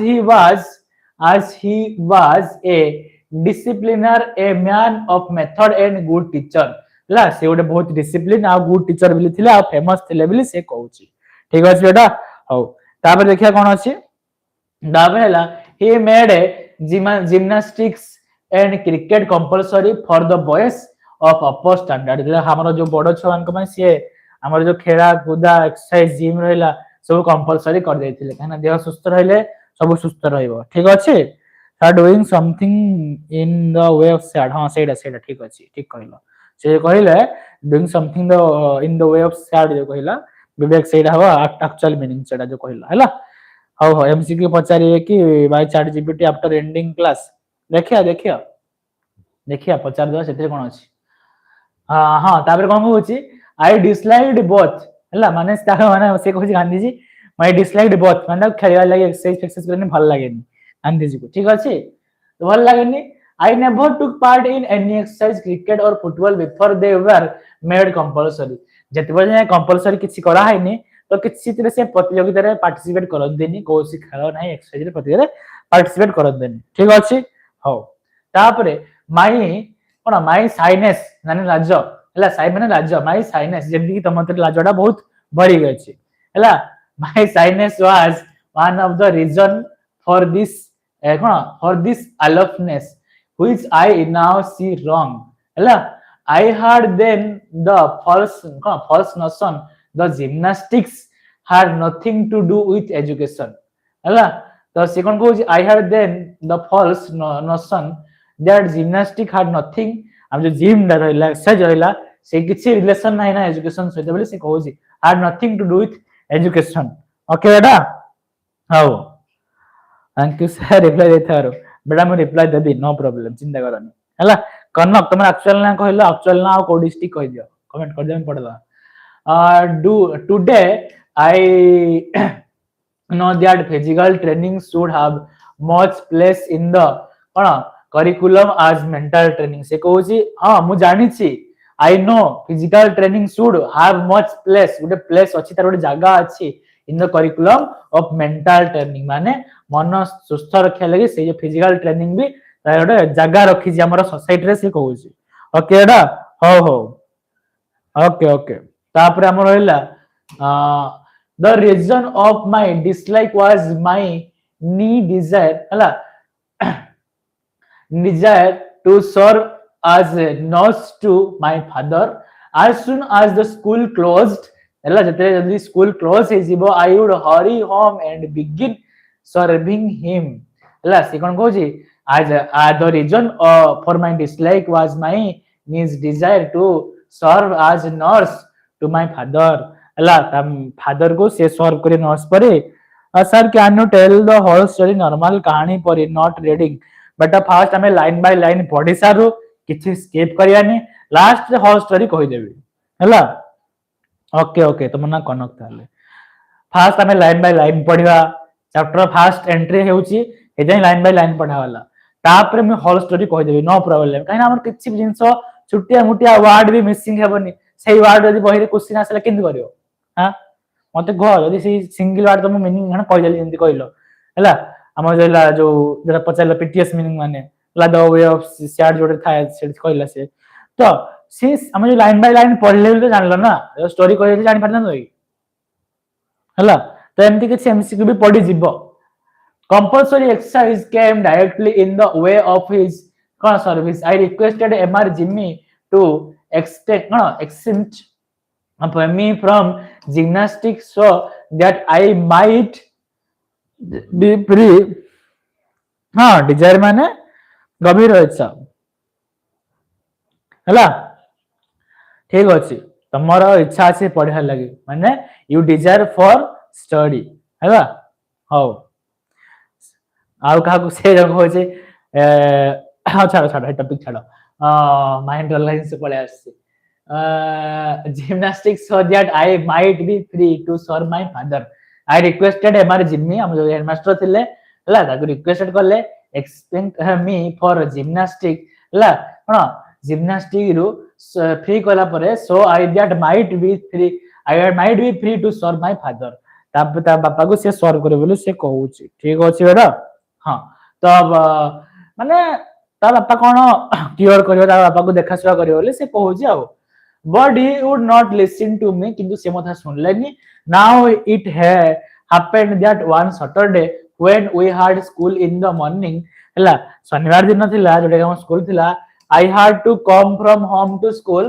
he was a discipliner a man of method and good teacher ला से गोटे बहुत डिसिप्लिन आ गुड टीचर बिली थिले आ फेमस थिले बिली से कहूची ठीक अछि बेटा हो तापर देखिया कोन अछि दाबे हला he made a gymnastics and cricket compulsory for the boys of upper standard हमर जो बड़ छुआन को से हमर जो खेला कूदा एक्सरसाइज जिम रहला सब कंपलसरी कर देथिले काना देह सुस्त रहले सब सुस्त रहइबो ठीक अछि are doing something in the way of sad हां सेडा ठीक अछि ठीक कहलो से कहले doing something the in the way of sad जो कहला विवेक सेडा हवा एक्चुअल मीनिंग सेडा जो कहला हैला हाउ हाउ एमसीक्यू पचारिए कि by ChatGPT after ending class देखिया देखिया देखिया पचार दो सेते कोन अछि हां हां तापर कोन होछि आई डिसलाइक्ड बोथ हैला माने ताहा माने से कहछि Gandhi ji my disliked both माने खेलवा लागि एक्सरसाइज करने भल लागेनी गांधी जी को ठीक अछि तो भल लागेनी I never took part in any exercise cricket और football before they were made compulsory जते बजे कंपलसरी किछि करा हैनी तो किछि तरह से प्रतियोगिता रे पार्टिसिपेट करन देनी कोसी खेल नाही एक्सरसाइज रे प्रतियोगिता पार्टिसिपेट करन देनी ठीक अछि हो तापरे माई कोन माई साइनेस माने लाज हला साइ माने लाज माई साइनेस जेमि कि तमते लाजडा बहुत बढ़ी गय छै हला my shyness was one of the reason for this कोन for this aloofness which I now see wrong hela I heard then the false notion the gymnastics had nothing to do with education hela तो से कोन को I heard then the false notion that gymnastic had nothing हम जो gym रहला exercise रहला से किछि relation नाही ना एजुकेशन सहित बोली से कहू छी had nothing to do with education okay बेटा how thank you sir reply देथारो बेटा मैं रिप्लाई देबी नो प्रॉब्लम चिंता करनी हला कनक तुम एक्चुअल ना कहलो एक्चुअल ना को डिस्ट्रिक्ट कह दियो कमेंट कर दे मैं पढ़वा do today I know that physical training should have much place in the cone curriculum as mental training से कहू छी हां मु जानि छी I know physical training should have much place गोटे प्लेस अछि तार गोटे जगह अछि in the curriculum of mental training माने मन सुस्थ रखिया लागि से जे फिजिकल ट्रेनिंग भी तार गोटे जगह रखि जे हमर सोसाइटी रे से कहू छी ओके एडा हो हो ओके ओके तापर हमर रहला the reason of my dislike was my knee desire hela desire to serve as a nurse to my father as soon as the school closed hela jete jodi school close he jibo I would hurry home and begin serving him hela se kon koji as the reason for my dislike was my knee's desire to serve as a nurse to my father हला father को से सर्व करे नर्स परे sir can you tell the whole story normal कहानी परे not reading but first हमें लाइन बाय लाइन पढ़ी सारू किछि स्किप करियानी लास्ट होल स्टोरी कहि देबी हला ओके ओके तुम ना कनक ताले फर्स्ट हमें लाइन बाय लाइन पढ़िबा चैप्टर फर्स्ट एंट्री हेउची ए जाय लाइन बाय लाइन पढ़ा वाला तापर मैं होल स्टोरी कहि देबी नो प्रॉब्लम काहे हमर किछि जिंस छुटिया मुटिया वर्ड भी मिसिंग हेबनी सेही वर्ड यदि बहिरे क्वेश्चन आसला केंद करियो हां मते कह यदि से सिंगल वर्ड तुम मीनिंग हन कहि देली जंती कहलो हला हमर जला जो जरा पचाला पीटीएस मीनिंग माने ला द वे ऑफ शेयर जोडे थाय से कहला से तो से हम जो लाइन बाय लाइन पढ़ले तो जानलो ना स्टोरी कहि जानि परना नई हला तो एमती के एमसीक्यू भी पढ़ी जिवो compulsory exercise came directly in the way of his कोन service I requested Mr Gimi to exempt me from gymnastics so that I might be free हाँ desire माने गंभीर इच्छा हला ठीक अछि तमरो इच्छा अछि पढ़ा लागि माने you desire for study हला हो आउ का को से जगह हो जे छाड़ छाड़ टॉपिक छाड़ माइंड लाइन से पड़े आसी gymnastics so that I might be free to serve my father I requested MR Jimmy हम जो हेडमास्टर थिले हला ताको रिक्वेस्ट करले एक्सपेक्ट मी फॉर जिम्नास्टिक हला कोन जिम्नास्टिक रु फ्री कला परे so I that might be free I might be free to serve my father ता बापा को से सर्व करे बोले से कहूची ठीक अछि बेटा हां तब माने ता बापा कोन क्लियर करियो ता बापा को देखा सेवा करियो बोले से कहूची आ but he would not listen to me किंतु से मथा सुनलेनी now it happened that one Saturday when we had school in the morning हला शनिवार दिन थिला जोटे हम स्कूल थिला I had to come from home to school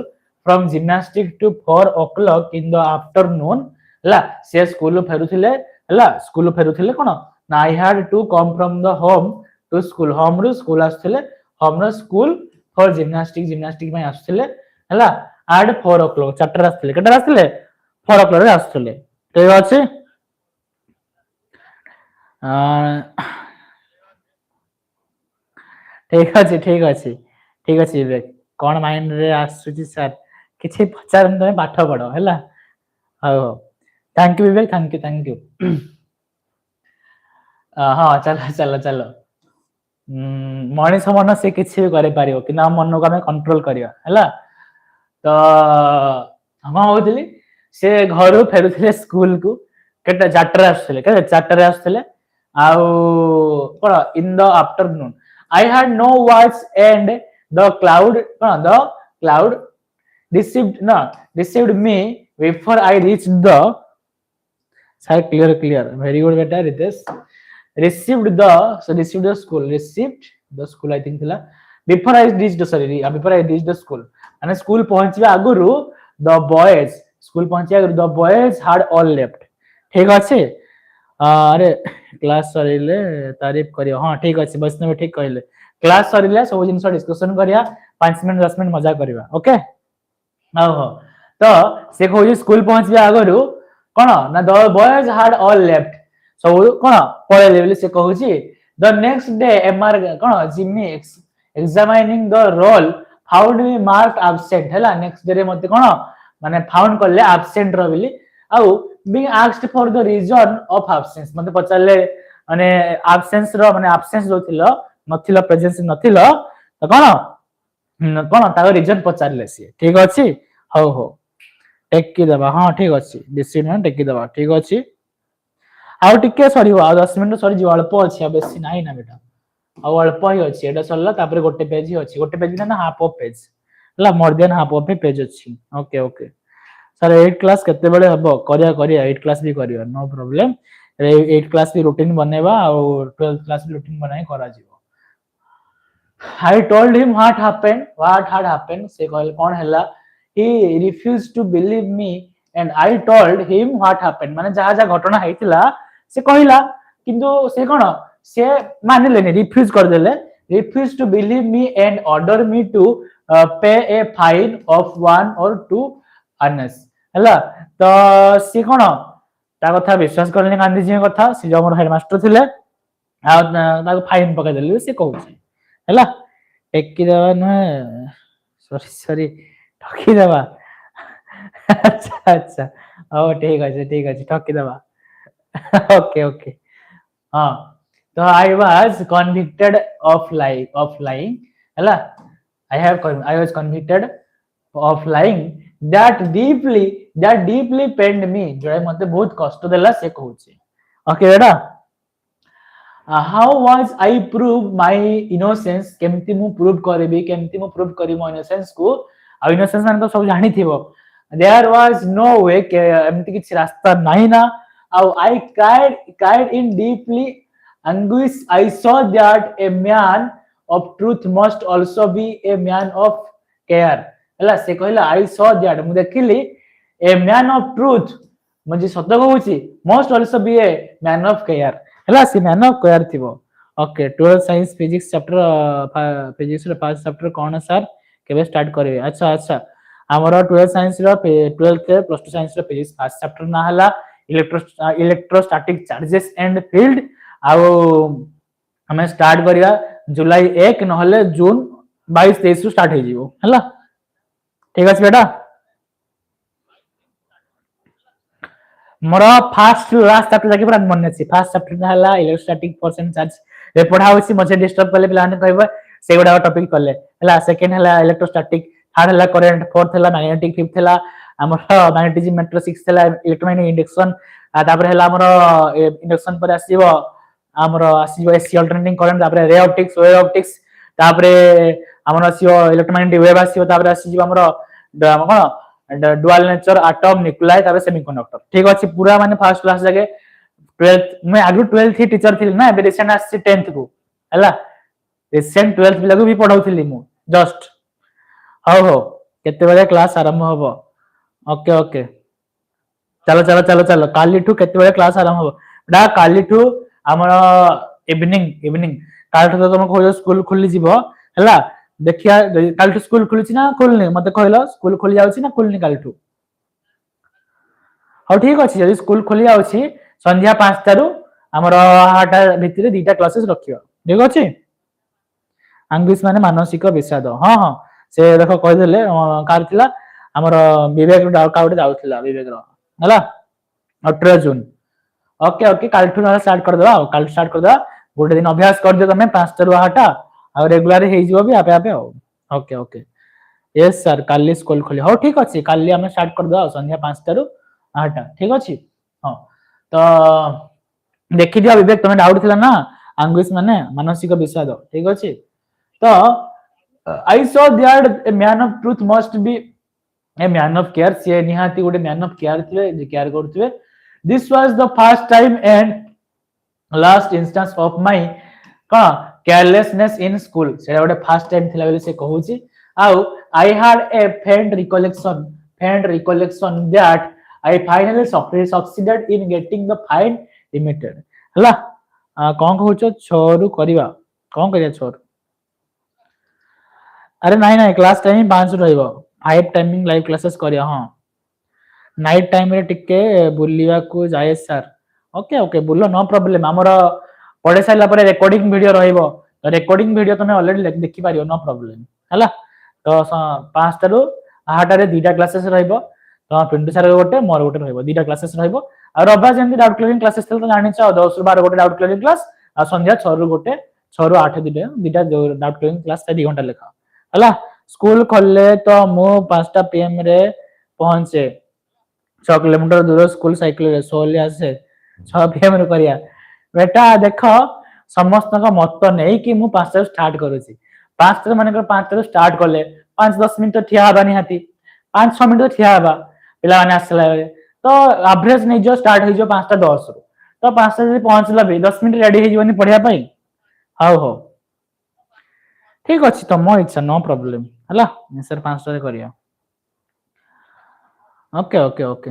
from gymnastic to 4 o'clock in the afternoon हला से स्कूल फेरुथिले हला स्कूल फेरुथिले कोन ना I had to come from the home to school home ru school आस्थिले home ru school for gymnastic में आस्थिले हला at 4 o'clock चारटा आस्थिले केटा आस्थिले 4 o'clock रे आस्थिले ठीक अछि ठीक अछि विवेक कोन माइंड रे आसुची सर किछि पचारन तमे पाठ पढो हैला हो thank you Vivek thank you हां चलो चलो चलो मनीष मन से किछि भी करे पारियो कि ना मन को हमें कंट्रोल करियो हैला तो हम होतली से घर फेरुथिले स्कूल को केटा चारटा आसथिले के चारटा आसथिले आउ कोन in the afternoon I had no watch and the cloud deceived me before I reached the side clear very good beta Ritesh received the school I think thila before I reached the school and school पहुंचबे आगुरु the boys school पहुंचे आगुरु the boys had all left ठीक अछि अरे class सरिले तारीफ करियो हां ठीक अछि वैष्णव ठीक कहले क्लास सरिले सब जिंस डिस्कशन करिया 5 मिनिट 10 मिनिट मजा करिवा ओके हां हो तो से कहू स्कूल पहुंचबे आगरु कोन ना the boys had all left सब कोन पळेले बोली से कहू छी द नेक्स्ट डे एमआर कोन Gimi examining the roll found me marked absent हैला नेक्स्ट डे रे मते कोन माने फाउंड करले एब्सेंट रो बोली आउ being asked for the reason of absence मते पचाले माने absence रो माने absence जो थिलो नथिलो प्रेजेंस नथिलो तो कोन ताको रीजन पचारले सी ठीक अछि हो टेकी दबा हां ठीक अछि डिसीजन टेकी दबा ठीक अछि आउ टिके सरीबो आ 10 मिनिट सरी जी अल्प अछि बेसी नाही ना बेटा आउ अल्प ही अछि एटा सरला तापर गोटे पेज ही अछि गोटे पेज ना हाफ ऑफ पेज हला more than half of page अछि ओके सर 8 क्लास केते बेले हबो करिया 8 क्लास भी करियो नो प्रॉब्लम 8 क्लास भी रूटीन बनेबा और 12 क्लास भी रूटीन बनाई करा जीवो I told him what had happened से कहल कोन हैला he refused to believe me and I told him what happened माने जहा जहा घटना हेतिला से कहिला किंतु से कोन से मानिलेनी रिफ्यूज कर देले refused to believe me and order me to pay a fine of 1 or 2 annas हैला तो सी कोन ता कथा विश्वास करले गांधी जी कथा सी जो हमर हेडमास्टर थिले आ ता फाइन पका देले से कहउची हैला टेकी देबा न सॉरी ठकी देबा अच्छा ओ ठीक अछि ठकी देबा ओके हां तो I was convicted of lying हैला I was convicted of lying that deeply pained me जो मते बहुत कष्ट देला से कहउची ओके बेटा how was I prove my innocence केमती मु प्रूव करी मो innocence को आ innocence मान तो सब जानि थिबो there was no way के एमती किछ रास्ता नाही ना I cried in deeply anguish I saw that a man of truth must also be a man of care हला से कहला I saw that मु देखिली a man of truth म्हणजे सत्य कहउची must also be a man of care हला से man of care थिबो okay 12 science physics chapter physics रे पांच चैप्टर कोन सर केबे स्टार्ट करबे अच्छा हमरो 12 साइंस रो 12th के प्लस 2 साइंस रो फिजिक्स फर्स्ट चैप्टर ना हला इलेक्ट्रोस्टैटिक चार्जेस एंड फील्ड आ हमें स्टार्ट करिया जुलाई 1 नहले जून 22 23 स्टार्ट हे जीवो हला ठीक अछि बेटा मोर फर्स्ट लास्ट चैप्टर जाके पूरा मन अछि फर्स्ट चैप्टर हला इलेक्ट्रोस्टैटिक परसेंट चार्ज रे पढा होछि मजे डिस्टर्ब करले प्लान कहबा से गुडा टॉपिक करले हला सेकंड हला इलेक्ट्रोस्टैटिक थर्ड हला करंट फोर्थ हला मैग्नेटिक फिफ्थ हला हमर मैग्नेटिज्म मेट्रो 6 हला इलेक्ट्रोमैग्नेटिक इंडक्शन आ तापर हला हमर इंडक्शन पर आसीबो हमर आसीबो एसी अल्टरनेटिंग करंट तापर रे ऑप्टिक्स वेव ऑप्टिक्स तापर हमर आसीबो इलेक्ट्रोमैग्नेटिक वेव आसीबो तापर आसीबो हमर कोन डुअल नेचर एटम न्यूक्लियाई तापर सेमीकंडक्टर ठीक अछि पूरा माने फर्स्ट क्लास जाके 12th मैं आगु 12th ही टीचर थी ना एबे रिसेंट आसी 10th को हला रिसेंट 12th पिला को भी पढाउथिली मु जस्ट हो हो केते बजे क्लास आरंभ होबो ओके ओके चलो चलो चलो चलो काली ठू केते बजे क्लास आरंभ होबो डा काली ठू हमर इवनिंग इवनिंग काल ठू तुम को स्कूल खुली जीवो हला देखिया काल ठू स्कूल खुली ना खुलनी मते कहलो स्कूल खुली जाउची ना खुलनी काल ठू हो ठीक अछि यदि स्कूल खुली जाउची संध्या 5 टारू हमर हाटा भितरे दीटा क्लासेस रखियो ठीक अछि अंग्लिश माने मानसिक विषाद हां हां से देखो कहि देले कार थिला हमर विवेक काउटे जाउथिला विवेक रो हला 18 जून ओके ओके काल ठू ना स्टार्ट कर दवा काल स्टार्ट कर दवा गोटे दिन अभ्यास कर दियो तमे 5 टारू हाटा आ रेगुलर हे जिवो भी आपे आपे हो ओके ओके यस सर काली स्कूल खोली हो ठीक अछि काली हम स्टार्ट कर दवा संध्या 5 टारू हाटा ठीक अछि हां तो देखि दिया विवेक तमे डाउट थिला ना इंग्लिश माने मानसिक विषाद ठीक अछि तो I saw that a man of truth must be a man of care से निहाती गोटे मैन ऑफ केयर थिले जे केयर करथुवे this was the first time and last instance of my का केयरलेसनेस इन स्कूल से गोटे फर्स्ट टाइम थिला बेले से कहूची आउ I had a faint recollection that I finally succeeded in getting the fine limited हला कौन कहउछ छोरु करबा कौन करिया छोर अरे नहीं नहीं क्लास टाइम 5 रहइबो 5 टाइमिंग लाइव क्लासेस करिया हां नाइट टाइम रे टिके बुलिया को जाय सर ओके ओके बुलो नो प्रॉब्लम हमर पढे साइला परे रिकॉर्डिंग वीडियो रहइबो रिकॉर्डिंग वीडियो तमे ऑलरेडी देखि पारियो नो प्रॉब्लम हला तो 5 टारू 8 रे दीटा क्लासेस रहइबो तो पिंटू सर गोटे मोर गोटे रहइबो दीटा क्लासेस रहइबो आ रबा जेंति डाउट क्लियरिंग क्लासेस तो जानि छ 10 रु 12 गोटे डाउट क्लियरिंग क्लास आ संध्या 6 रु गोटे 6 रु 8 दीटा दीटा डाउट क्लियरिंग क्लास 2 घंटा लेखा हला स्कूल खोलले तो मु 5टा पीएम रे पहुंचे 6 किलोमीटर दूर स्कूल साइकिल रे सोले आसे 6 पीएम रे करिया बेटा देखो समस्त का मत नहीं कि मु 5 टा स्टार्ट करूची 5 टा माने 5 टा स्टार्ट करले 5-10 मिनिट ठिया हबानी हाती 5-6 मिनिट ठिया हबा पिला माने आसला तो एवरेज नहीं जो स्टार्ट हो जो 5टा 10 तो 5टा जदी पहुंचला भी 10 मिनिट रेडी हे जीवनी पढिया पई हाउ हो ठीक अछि तो मो इच्छा नो प्रॉब्लम हला सर 5टा रे करिया ओके ओके ओके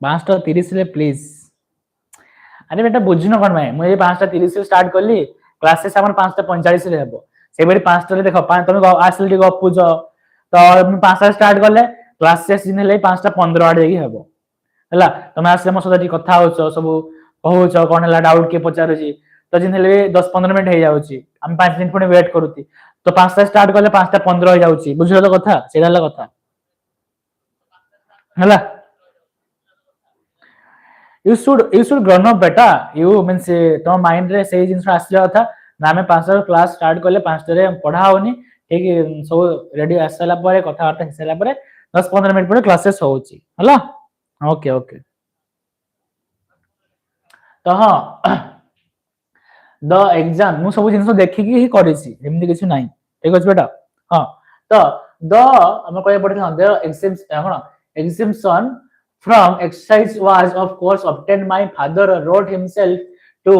5:30 रे प्लीज अरे बेटा बुझिनो कोन भाई मुझे 5:30 से स्टार्ट करली क्लासेस हमर 5:45 रे हेबो से बेरी 5टा रे देखो 5 तुम आसली गपुज तो 5टा स्टार्ट करले क्लासेस दिन ले 5:15 आडे ही हेबो हला तुम आसे मो सदा कथा होचो सब कहूच कोन हला डाउट के पचारुची तो जिन ले 10-15 मिनिट हे जाउची हम 5 दिन पुनी वेट करूती तो 5टा स्टार्ट करले 5:15 हो जाउची बुझलो तो कथा सेला ला कथा हला you should grown up बेटा you means तो माइंड रे सही जिंस आसी था ना हमें 5टा क्लास स्टार्ट करले 5टा रे पढ़ा होनी ठीक सब रेडी आसला परे कथा वार्ता हिसला परे 10-15 मिनिट परे क्लासेस होउची हला ओके ओके तो हां द एग्जाम मु सब जिंस देखि की ही करिसी एमनी किछ नाही ठीक अछि बेटा हां तो द हम कहे पड़े the exams cone एग्जाम्सन from exercise was of course obtained. My father wrote himself to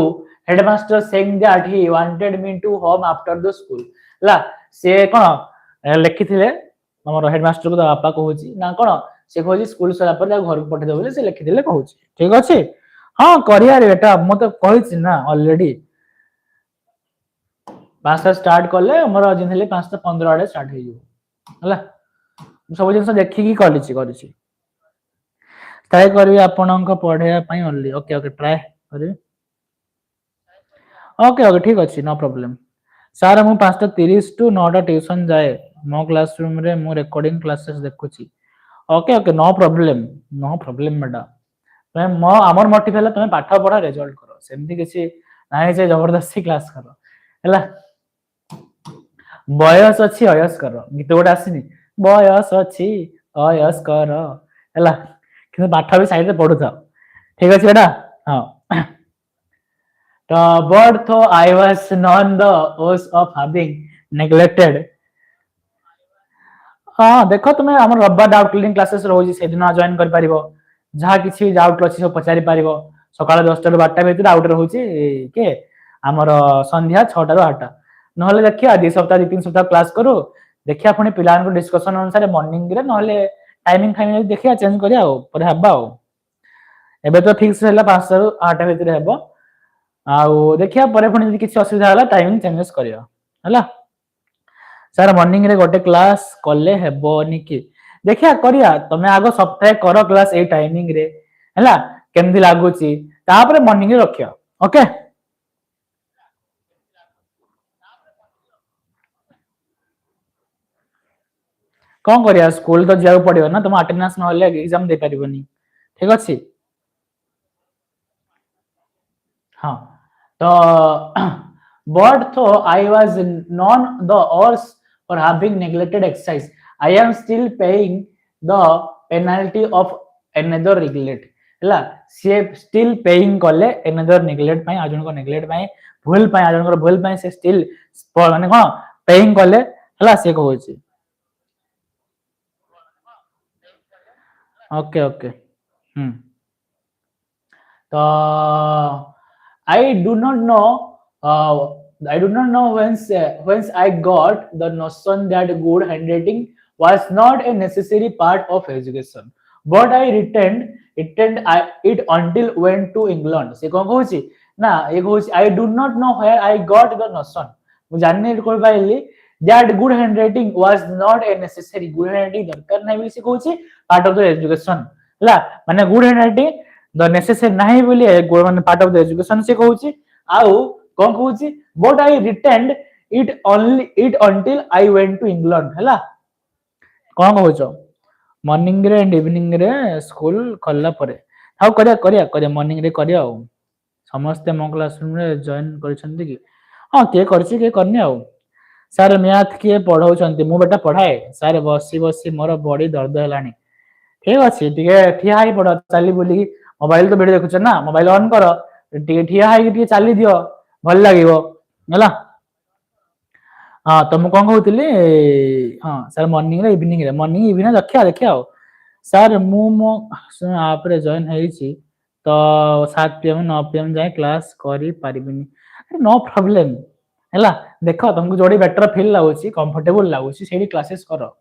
headmaster saying that he wanted me to home after the school ला से कोन लिखि थिले हमर हेडमास्टर को बापा कहूची ना कोन से कहूची स्कूल सला पर घर को पठे देबले से लिखि थिले कहूची ठीक अछि हां करिया रे बेटा म तो कहिछि ना ऑलरेडी 5टा स्टार्ट करले हमर जिनले 5:15 आडे स्टार्ट हे जो हला सब जिंस देखि की करिछि ट्राई करबी आपनक पढेया पई ओनली ओके ओके ट्राई करबी ओके ओके ठीक अछि नो प्रॉब्लम सर हम 5:30 टू 9टा ट्यूशन जाए मो क्लासरूम रे मो रिकॉर्डिंग क्लासेस देखुची ओके ओके नो प्रॉब्लम बेटा मैं मो हमर मोटिव हला तमे पाठ पढा रिजल्ट करो सेमती किछि नाही जे जबरदस्ती क्लास करो हला बयस अछि अयस करो गीत गोटा आसीनी बयस अछि अयस करो हला कि पाठ भी साइड रे पढु था ठीक अछि बेटा हां तो but though I was none the worse of having neglected हाँ देख तुम आम रविवार डाउट क्लियरिंग क्लासेस रोज से दिन जॉइन कर पारिबो जहाँ किसी डाउट अच्छी सब पचारि पारिबो सकाळ 10 ରୁ 12 ଭିତରେ आउट रहउची के हमर संध्या 6 ରୁ 8 नहले देखिया 2 सप्ताह 2-3 सप्ताह क्लास करू देखिया पुणी पिलान डिस्कशन अनुसार मॉर्निंग रे नहले टाइमिंग फाइमिंग देखिया चेंज करिया पर हबा एबे तो फिक्स हैला 5 ରୁ 8 ଭିତରେ हेबो देखिया परे पुणी किसी असुविधा होला टाइमिंग चेंजेस करिया हला सर मॉर्निंग रे गोटे क्लास कले हेबोनी कि देखिया करिया तमे आगो सप्ताह करो क्लास ए टाइमिंग रे हला केमदी लागुची तापरे मॉर्निंग रे रखियो ओके कौन करिया स्कूल तो जाऊ पड़ियो ना तुम अटेंडेंस न होले एग्जाम दे परिबोनी ठीक अछि हां तो but though I was none the worse for having neglected exercise I am still paying the penalty of another neglect हला से still paying कले another neglect पई आजन को neglect पई भूल पई आजन को भूल पई से still माने कोन paying कले हला से कहूची ओके ओके तो I do not know. I do not know whence I got the notion that good handwriting was not a necessary part of education. But I it until went to England. से कौन कहूची ना ये कहूची I do not know where I got the notion. मैं जानने को पाइली that good handwriting was not a necessary. Good handwriting दरकार नहीं बोली से कहूची part of the education. ला माने good handwriting द नेसेसरी नाही बोली माने पार्ट ऑफ द एजुकेशन से कहूची आउ कोन कहूची but I retained it until I went to England हला कोन कहूचो मॉर्निंग रे एंड इवनिंग रे स्कूल खल्ला परे हाउ करिया मॉर्निंग रे करिया समस्त मो क्लासरूम रे जॉइन करछंती कि हां के करछि के करनी आउ सर मैथ के पढाउछंती मु बेटा पढाए सर बसी बसी मोर बॉडी दर्द हेलानी ठीक अच्छे ठिया ही पड़ चली बोली मोबाइल तो वीडियो देखुच ना मोबाइल ऑन कर ठिया है चली दियो भल लगे हाँ तो मुझे कौन कहती हाँ सर मॉर्निंग रे मॉर्निंग इवनिंग देखिया देखिया सर मु मो आप रे जॉइन होईची तो 7 पीएम 9 पीएम जाए क्लास करी पारिबिनी नो प्रॉब्लम हैला देखो तुमको जोड़ी बेटर फील लागुची कंफर्टेबल लागुची सेही क्लासेस करो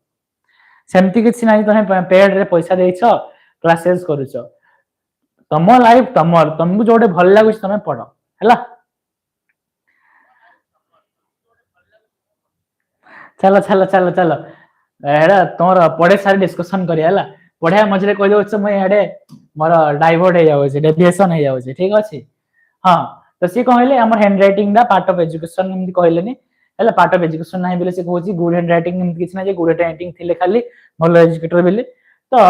सेमती किसी ना तुम पेड रे पैसा देछ क्लासेस करूछ तम लाइफ तमर तुमको जोटे भल लागुछ तमे पढ हैला चलो चलो चलो चलो एडा तोर पढे सारी डिस्कशन करिया हैला पढिया मझरे कहि दोछ म एडे मोर डाइवर्ट हे जाउ छै डेविएशन हे जाउ छै ठीक अछि हां तो सी कहले हमर हैंड राइटिंग दा पार्ट ऑफ एजुकेशन एमती कहले नि हैला पार्ट ऑफ एजुकेशन नाही बोले से कहूची गुड हैंड राइटिंग एमती किछ ना जे गुड हैंड राइटिंग थिले खाली भल एजुकेटर बोले तो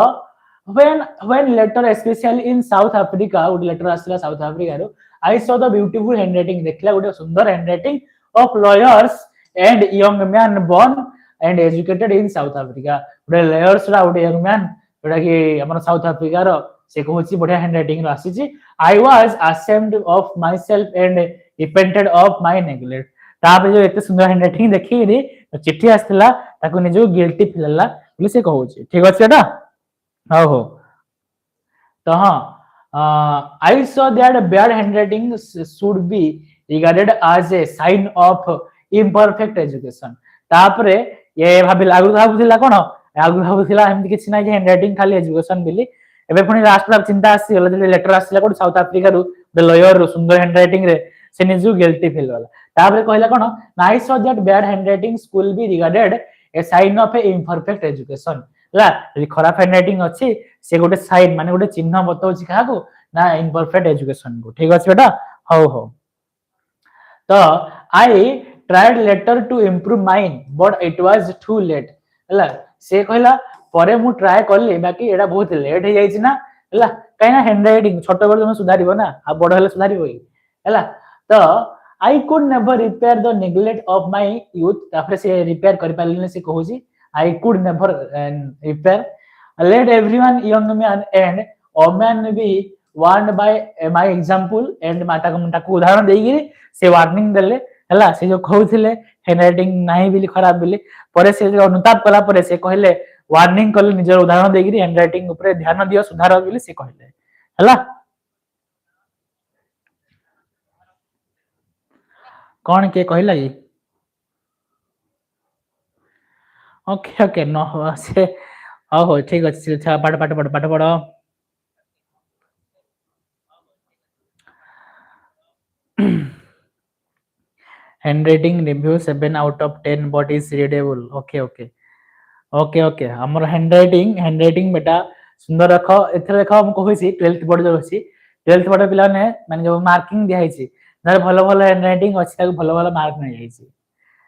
when later especially in South Africa would letter asila South Africa row I saw the beautiful handwriting देखला गोटे सुंदर handwriting of lawyers and young men born and educated in South Africa गोटे lawyers रा गोटे young man जोटा कि हमर South Africa रो से कहूची बढ़िया handwriting रो आसी I was ashamed of myself and repented of my neglect तापर जो एते सुंदर handwriting देखि रे चिट्ठी आस्थिला ताको निजो गिल्टी फील हला बोली से कहूची ठीक अछि एटा हो तो हाँ I saw that bad handwriting should be regarded as a sign of imperfect education तापरे ये भाबुथिला कोन भाबुथिला एमति किछ नै जे हैंडराइटिंग खाली एजुकेशन बिली एबे पुनी लास्ट बार चिंता आसी होला जे लेटर आसीला कोन साउथ अफ्रीका रु द लॉयर रु सुंदर हैंडराइटिंग रे से निजु गिल्टी फील होला तापरे कहला कोन I saw that bad handwriting should be regarded a sign of a imperfect education ला यदि खराब हैंडराइटिंग अछि से गोटे साइन माने गोटे चिन्ह बताउछि काको ना इम्परफेक्ट एजुकेशन को ठीक अछि बेटा हो तो I tried later to improve mine but it was too late हला से कहला परे मु ट्राई करली बाकी एडा बहुत लेट हे जाइछि ना हला काइना हैंडराइटिंग छोटो बड़ तुम सुधारिबो ना आ बड़ हले सुधारिबो हला तो I could never repair the neglect of my youth तापर से रिपेयर कर पालिने से कहूछि I could never repair. Let everyone young man and woman be warned by my example and माता को उदाहरण देगी से वार्निंग देले हला से जो कहउथिले हैंड राइटिंग नाही बिली खराब बिली परे से अनुताप कला परे से कहले वार्निंग कले निजर उदाहरण देगिरी हैंड राइटिंग ऊपर ध्यान दियो सुधार बिली से कहले हला कौन के कहला ये ओके ओके न हो से हो ठीक अछि पाठ पाठ पाठ पाठ पढ़ो handwriting review 7 out of 10 but is readable okay okay okay okay हमर हैंडराइटिंग बेटा सुंदर रख एथरे रख हम कहैछि 12th बोर्ड जो अछि 12th बोर्ड पिला माने जो मार्किंग दिया हैछि नर भलो भलो हैंडराइटिंग अछि ताको भलो भलो मार्क नै हैछि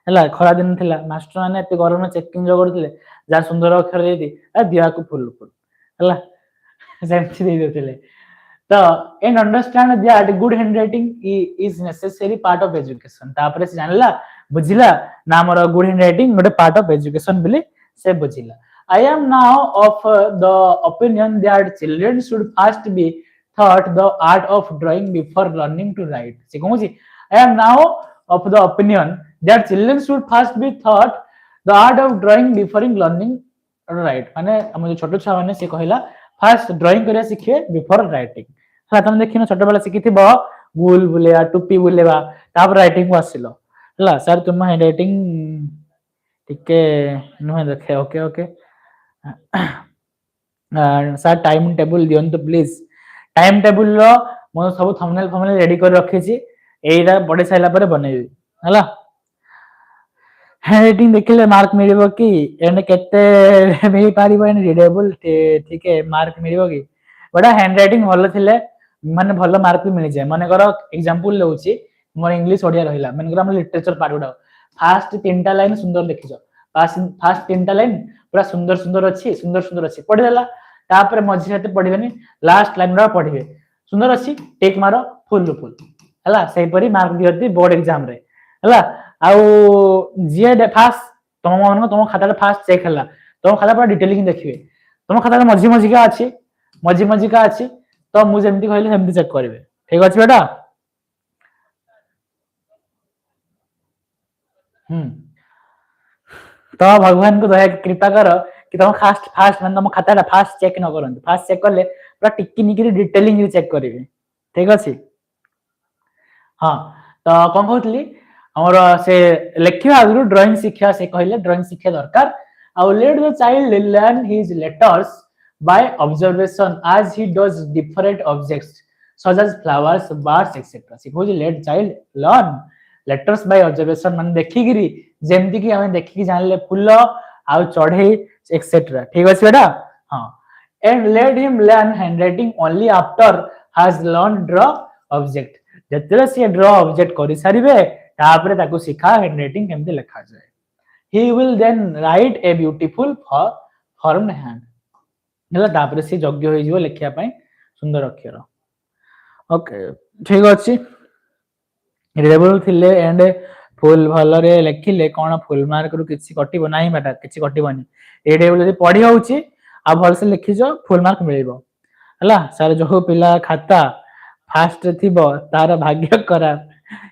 हला खरा दिन थिला मास्टर माने एते गरम चेकिंग जो करथिले जा सुंदर अक्षर देति आ दिया को फुल फुल हला जेमति दे देथिले तो and understand that good handwriting is necessary part of education तापर से जानला बुझिला ना हमर गुड हैंडराइटिंग गोटे पार्ट ऑफ एजुकेशन बिली से बुझिला I am now of the opinion that children should first be taught the art of drawing before learning to write से कहू छी I am now of the opinion that children should first be taught the art of drawing before learning to write माने हम जो छोटो छुआ माने से कहला फर्स्ट ड्राइंग करिया सिखे बिफोर राइटिंग हाँ तुम देखिन छोट बेला शिखि गुल बुलेवा टुपी बुलेवा तापर राइटिंग को आसिलो हला सर तुम हैंडराइटिंग टिके नुहे देखे okay okay sir time table दियंतु प्लीज टाइम टेबल रो मो सब थंबनेल रेडी कर रखी छी एइरा पढे साइला परे बनेबी हला हैंडराइटिंग देखिले मार्क मिलिबो कि एने केते मिल पारिबो एने रीडेबल ठीक है मार्क मिलिबो कि बड़ा हैंडराइटिंग भलो थिले माने भलो मार्क भी मिल जाए माने करो एग्जांपल लेउची मोर इंग्लिश ओडिया रहिला माने करो हम लिटरेचर पार्ट उडा फास्ट तीनटा लाइन सुंदर लिखिजो फास्ट तीनटा लाइन पूरा सुंदर सुंदर अच्छी पढ़ी देला तापर मझी हाते पढ़िबेनी लास्ट लाइन रा पढ़िबे सुंदर अच्छी टिक मारो फुल फुल हला सही परी मार्क दियती बोर्ड एग्जाम रे हला आउ जे फास्ट तुम खाता फास्ट चेक हला तुम खाता पूरा डिटेलिंग देखिबे तुम खाता मझी का अच्छी तो मुझे जेमती कहले सेमती चेक करिवे ठीक अछि बेटा तो भगवान को दया कृपा करो कि तुम फास्ट फास्ट माने तुम खाता फास्ट चेक न करंतु फास्ट चेक करले पूरा टिक्की निकी डिटेलिंग चेक करिवे ठीक अछि हां तो कोन कहतली हमर से लेखिया आगु ड्राइंग शिक्षा से कहले ड्राइंग शिक्षा दरकार आउ let the child learn his letters by observation as he does different objects such as flowers birds etc सिखोजी let child learn letters by observation मान देखि गिरी जेमति कि हमें देखि कि जानले फूल आ चढ़े etc ठीक अछि बेटा हां and let him learn handwriting only after has learned draw object जतले से draw object करि सारिबे तापरे ताको सिखा handwriting केमते लिखा जाय he will then write a beautiful formed hand हला तापरे से योग्य होई जिवो लेखिया पई सुंदर अक्षर ओके ठीक अछि रीडेबल थिले एंड फुल भलो रे लेखिले कोन फुल मार्क रु किछि कटिबो नाही बेटा किछि कटिबोनी रीडेबल जदि पढी होउची आ भल से लिखिजो फुल मार्क मिलिबो हला सर जो पिला खाता फास्ट थिबो तार भाग्य करा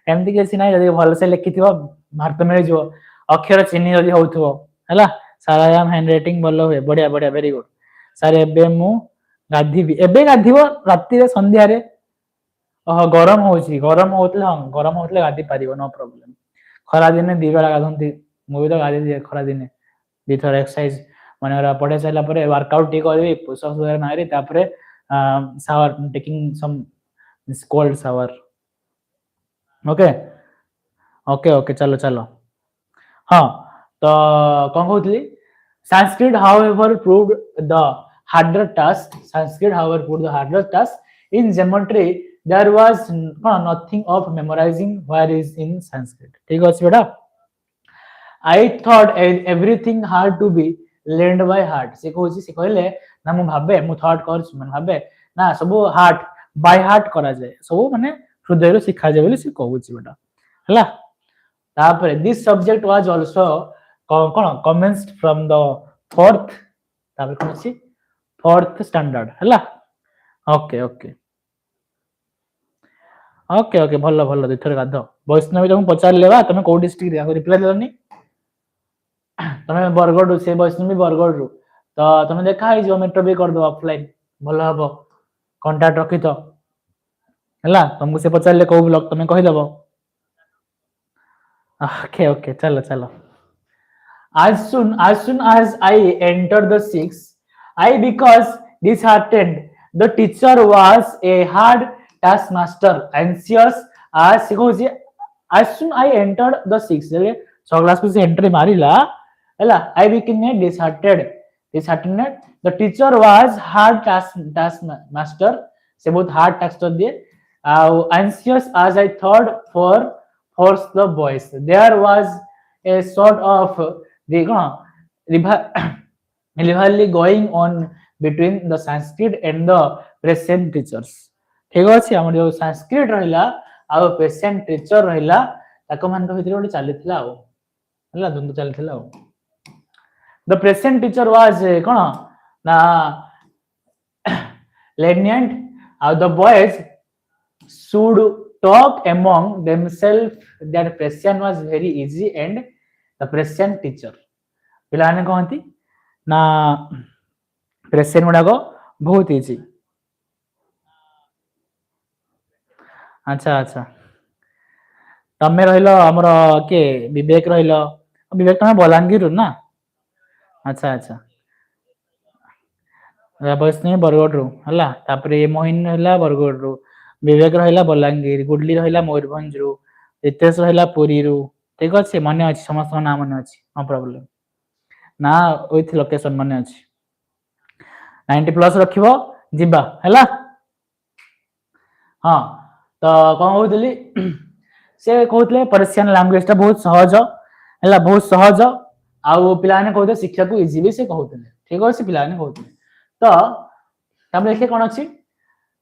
एमति किछि नाही जदि भल से लिखिथिबो मार्क मिलि जिवो अक्षर चिन्ह जदि होउथबो हला सारा याम हैंडराइटिंग भलो होय बढ़िया बढ़िया वेरी गुड सर एबे मु गाधीबी एबे गाधीबो राती रे संध्या रे गरम होतले गाधी पारिबो नो प्रॉब्लम खरा दिने दी बेला गाधंती मु भी तो गाधी दिए खरा दिने दी थोर एक्सरसाइज माने पढ़े साइला परे वर्कआउट ठीक करबी पुशअप्स वगैरह मारी तापरे shower taking some cold shower okay okay okay चलो चलो हां तो कोन कहउतली Sanskrit, however, proved the harder task. Sanskrit, however, proved the harder task. In geometry, there was nothing of memorizing where is in Sanskrit. ठीक है बेटा I thought everything had to be learned by heart. से कहले ना मु भाबे मु thought कर मन भाबे ना सब हार्ट बाय हार्ट करा जाए सब माने हृदय रो सिखा जाए बोली से कहूची बेटा हला तापर this subject was also cone commenced from the fourth तापर कोन छी फोर्थ स्टैंडर्ड हला ओके ओके ओके ओके भलो भलो दिथर गाधो वैष्णवी तुमको पचारे बा तुम कौ डिस्ट्रिक्ट रे रिप्लाई देलनी तुम बरगढ़ से वैष्णवी बरगढ़ रु तो तुम देखा ही मेट्रो भी कर दो ऑफलाइन भल हम कांटेक्ट रखी तो है तुमको से पचारे कौ ब्लॉक तुम कहीदेव ओके ओके चलो चलो as I entered the sixth, I because disheartened. The teacher was a hard taskmaster, anxious as as soon I entered the sixth. So class को से entry मारी ला, है I became a disheartened. The teacher was hard taskmaster. से बहुत hard task दिए. Anxious as I thought for the boys. There was a sort of the rivalry going on between the Sanskrit and the present teachers. ठीक अछि हमर जो संस्कृत रहिला आ present teacher रहिला ताको मान भितर गोटे चलीथिला हला द्वंद्व चलीथिला द प्रेजेंट टीचर वाज कोन ना lenient the boys should talk among themselves that present was very easy and the present teacher पिलाने कहती ना प्रेजेंट गुडा को बहुत इजी अच्छा अच्छा तमे रहिलो हमर के विवेक रहिलो विवेक तमे बलांगीर ना अच्छा अच्छा वैष्णवी बरगढ़ रु हला तापरे मोहिन रहिला बरगढ़ रु विवेक रहिला बलांगीर गुडली रहिला मयूरभंज रु रितेश रहिला पुरी रु ठीक अछि माने अछि समस्त नाम माने अछि नो प्रॉब्लम ना विथ लोकेशन माने अछि 90 प्लस रखिबो जिबा हला हां तो कोन होतली से कहतले पर्शियन लैंग्वेज ता बहुत सहज हला बहुत सहज आ पिलाने कहते शिक्षा को इजी भी से कहतले ठीक अछि पिलाने कहतले तो हम देखे कोन अछि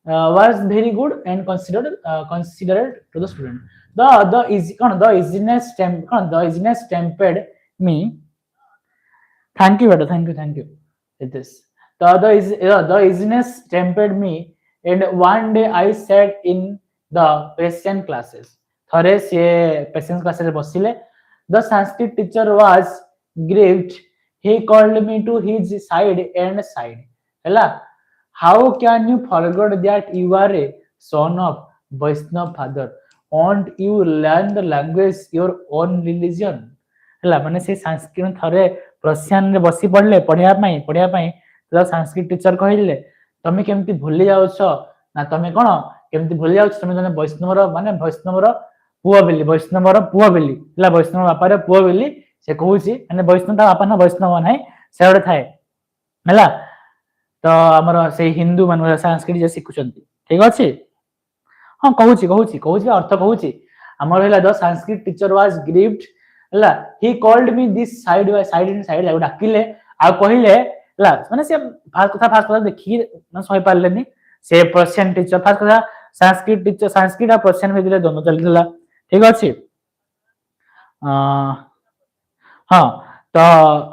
was very good and considered to the student the easy the easiness tempted me thank you beta thank you it is the easiness tempted me and one day I sat in the patient classes thare se patient classes बसिले the Sanskrit teacher was grieved he called me to his side and side hela how can you forget that you are a son of Vaishnav father won't you learn the language your own religion हला माने से संस्कृत थरे प्रश्न रे बसी पड़ले पढ़िया पई तो संस्कृत टीचर कहिले तमे केमती भूली जाउ छ ना तमे कोन केमती भूली जाउ छ तमे जने वैष्णवर पुआ बेली वैष्णवर पुआ बेली हला वैष्णव बापा रे पुआ बेली से कहूची माने वैष्णव ता बापा ना वैष्णव नै से ओडे थाए हला तो हमर से हिंदू मन संस्कृत जे सिखुचंती ठीक अछि हां कहूची अर्थ कहूची हमर हला the Sanskrit teacher was grieved हला he called me this side by side in side आ डाकिले आ कहिले हला माने से फास्ट कथा देखि न सही पारलेनी से पर्शियन टीचर फास्ट कथा संस्कृत टीचर संस्कृत आ पर्शियन भितरे दोनो चलथिला ठीक अछि हां तो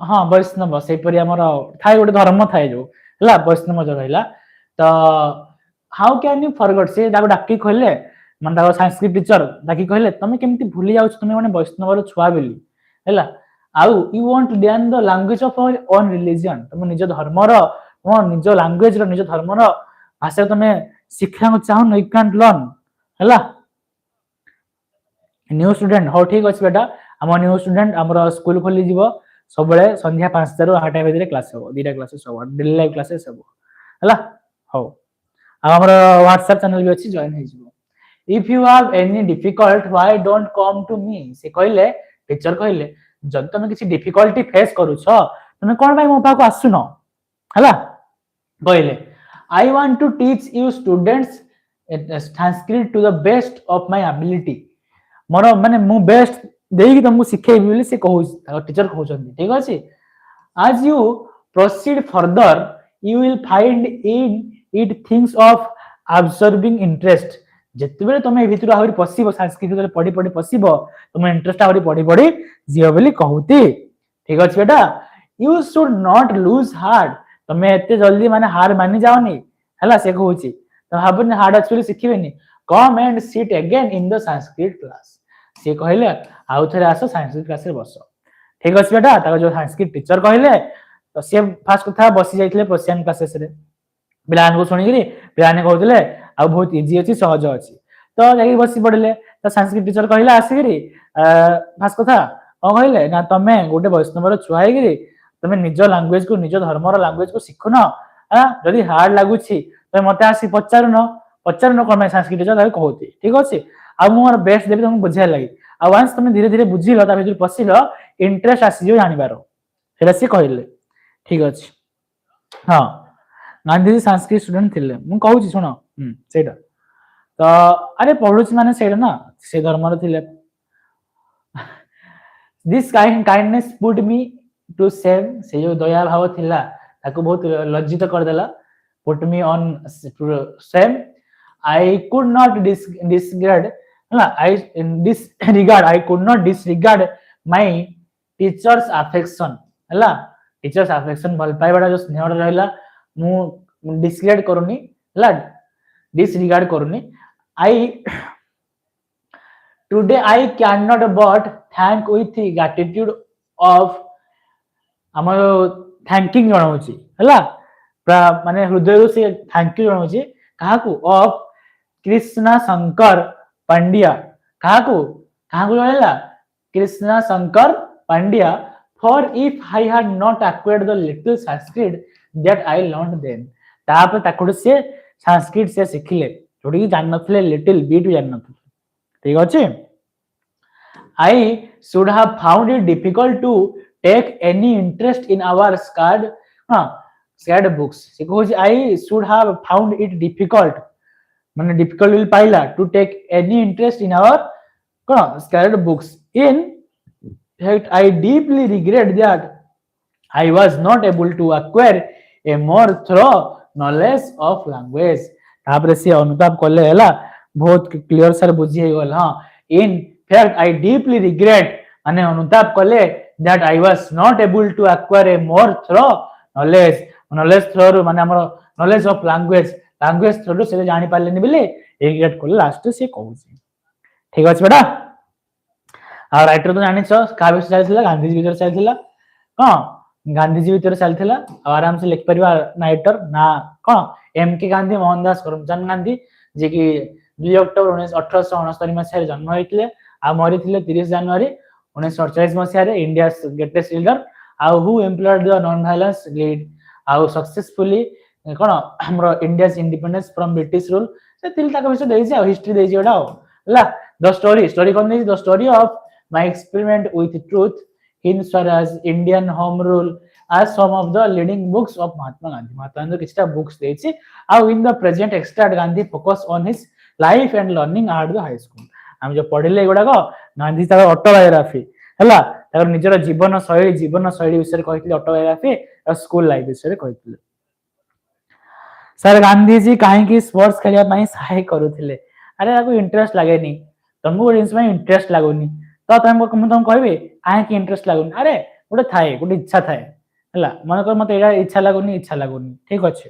हां वैष्णव से परि हमर थाय गोटे धर्म थाय जो हला वैष्णव जो रहला तो हाउ कैन यू फॉरगेट से दाको डाकी कहले मन दाको संस्कृत टीचर डाकी कहले तमे केमती भूली जाउ तमे माने वैष्णवर छुआ बेली हला आउ you want learn the language of our own religion तमे निज धर्मर निज लैंग्वेज रो निज धर्मर भाषा तमे शिक्षा को चाहो न यू कैन लर्न हला न्यू स्टूडेंट हो ठीक अछि बेटा हम न्यू स्टूडेंट हमर स्कूल खोली जीवो सब बेले संध्या 5 रो 8 बजे क्लास हो दीटा क्लासेस हो डेली लाइव क्लासेस हो हला हो हमर WhatsApp चैनल भी अछि जॉइन हे जीवो if you have any difficult why don't come to me से कहले टीचर कहले जब तुम किसी डिफिकल्टी फेस करू छ तुम कोन भाई मो पा को आसु न हला कहले I want to teach you students Sanskrit to the best of my ability मोर माने मु बेस्ट देई तुमको सिखै बिली से कहू टीचर कहू छथि ठीक अछि as you proceed further you will find in it things of absorbing interest जेतबे तमे भितर आहुरी पसिबो संस्कृत रे पढी पसिबो तमे इंटरेस्ट आहुरी पढी जियो बोली कहूती ठीक अछि बेटा you should not lose heart तमे एते जल्दी माने हार मानि जाओनी हला से कहूची त हाबन हार्ड एक्चुअली सिखिबेनी come and sit again in the Sanskrit class सी कहले आउ थे आस संस्कृत क्लास बस ठीक अच्छे बेटा जो संस्कृत टीचर कहले तो सी फास्ट कथा बसी जाते पर्सियन क्लासेस पिला शुणी पिलाने कहते आ बहुत इजी अच्छी सहज अच्छी तो जाकि बस पड़े तो संस्कृत टीचर कहले आसिकी फास्ट कथा कौन कहले ना तुम गोटे वैष्णवर छुआ तुम निज लांगुएज को निज धर्मर लांगुएज को शिखुन जदि हार्ड लगुच तुम मत आसी पचारुन कौन संस्कृत टीचर कहती ठीक अच्छे आ मोर बेस्ट देवी तुमको बुझा लगे आंस तुम धीरे धीरे बुझिल भर पशिल इंटरेस्ट आसीज जानवर से कहले ठीक अच्छे हाँ गांधीजी संस्कृत स्टूडेंट थे मुझे कहूँ शुण से तो अरे पढ़ु माने से ना से धर्म थे this kindness put me to shame से जो दया भाव थिला ताको बहुत लज्जित करदेला put me on shame I could not degrade I disregard I could not disregard my teachers affection हला टीचर्स अफेक्शन भल पाइबाटा जो स्नेह रहला मु डिसग्रेड करूनी हला डिसरिगार्ड करूनी I today I can not but thank with gratitude of आम थैंकिंग जनाऊँगी है माने हृदय से थैंक यू जनाऊँगी क्या ऑफ कृष्णा शंकर पांड्या क्या जनला Krishna Shankar Pandya for if I had not acquired the little Sanskrit that I learn then तापर ताकू से संस्कृत से शिखिले जोड़ी जान नथिले लिटिल बीट जान नथिले ठीक अच्छे I should have found it difficult to take any interest in our sacred books से कहूँ I should have found it difficult माने डिफिकल्ट विल पाइला to take any interest in our कौन sacred books in fact I deeply regret that I was not able to acquire a more thorough knowledge of language तापर से अनुताप कले हला बहुत clear sir बुझी गल हां इन फैक्ट आई डीपली रिग्रेट माने अनुताप कले that I was not able to acquire a more thorough knowledge through माने हमर knowledge of language through से जानि पालेनी बिले रिग्रेट कोले लास्ट से कहू ठीक अछि बेटा आ राइटर तो जानि छ का विषय चलथिला गांधीजी विचार चलथिला हां गांधीजी विचार चलथिला आराम से लिख परिवा राइटर ना कोन एम के गांधी मोहनदास करमचंद गांधी जे कि 2 अक्टोबर 1869 मसीह जन्म होइतले आ मरिथिले 30 जनवरी 1948 मसीह इंडिया ग्रेटेस्ट लीडर आउ who employed the non violence lead आउ सक्सेसफुली कोन हमरो India's independence from British rule से तिल तक विषय देछि आ हिस्ट्री देछि ओडा हला द स्टोरी कोन देछि the story of my experiment with truth in Swaraj Indian home rule as some of the leading books of Mahatma Gandhi किछटा बुक्स देछि आउ in the present extract Gandhi focus on his life and learning at the high school हम जो पढ़िले गुडा को गांधी तार autobiography हला तार निजर जीवन शैली विषय कहितले ऑटोबायोग्राफी और स्कूल लाइफ विषय कहितले सर गांधी जी काहे कि स्पोर्ट्स खेलिया पई सहाय करूथिले अरे ताको इंटरेस्ट लागेनी तुमको जिंस में इंटरेस्ट लागोनी तो तुम कहबे काहे कि इंटरेस्ट लागोनी अरे गोटे थाए गोटे इच्छा थाए हला मन कर मते एडा इच्छा लागोनी ठीक अछि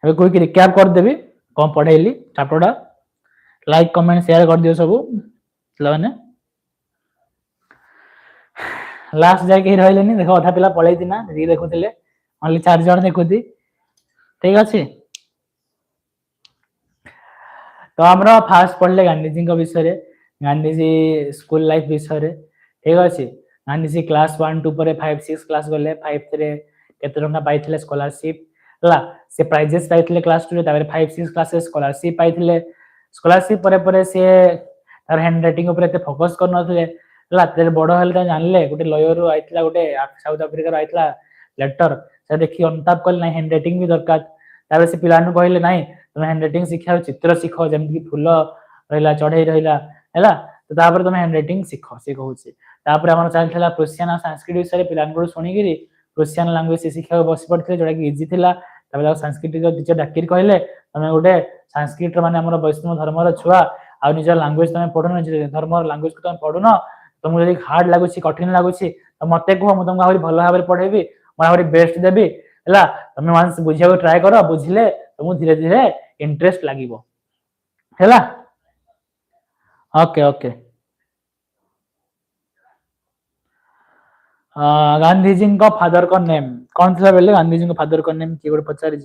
अबे कोई की रिकैप कर देबी कौन पढ़ेली चैप्टरटा लाइक कमेंट शेयर कर दियो सब माने लास्ट जाय के रहलेनी देखो अधा पिला पळैती ना री देखुथिले ओनली 4 जण देखुथि ठीक अछि तो हमरा फास्ट पढ़ले गांधी जी के विषय रे गांधी जी स्कूल लाइफ विषय रे ठीक अछि गांधी जी क्लास 1 2 पर 5 6 क्लास गले 5 रे केते टका पाइथिले स्कॉलरशिप हला से प्राइजेस पाइथिले क्लास 2 रे तापर 5 6 क्लासेस स्कॉलरशिप पाइथिले स्कॉलरशिप परे से तार हैंड राइटिंग ऊपर एते फोकस कर नथिले हला तेरे बड़ हल त जानले गोटे लॉयर आइतला गोटे साउथ अफ्रीका आइतला लेटर से देखि अनुताप कल नै हैंड राइटिंग भी दरकार तापर से पिलानु कहले नै तुम हैंड राइटिंग सिखाओ चित्र सिखो जेम कि फूल रहला चढ़ई रहला हला तो तापर तुम हैंड राइटिंग सिखो से कहू छी तापर हमर चलथला प्रोसियन संस्कृत विषय पिलानु सुनी गिरी प्रोसियन लैंग्वेज सिखा बस पड़थे जोडा कि इजी थिला तापर संस्कृत टीचर डाकिर कहले तमे गोटे संस्कृत माने हमर वैष्णव धर्मर छुआ आ निज लैंग्वेज तमे पढुन धर्मर लैंग्वेज को तमे पढुन तुमको यदि हार्ड लागुची कठिन लागुची तो मते को हम तुमको आहुरी भलो भाबरे पढेबी म आहुरी बेस्ट देबी हला तमे वांस बुझिया ट्राई करो बुझिले तुमको धीरे धीरे इंटरेस्ट लागिवो ହେଲା ओके ओके गांधीजी का फादर का नेम कौन था बोले गांधीजी का फादर का नेम किए गोटे पचारि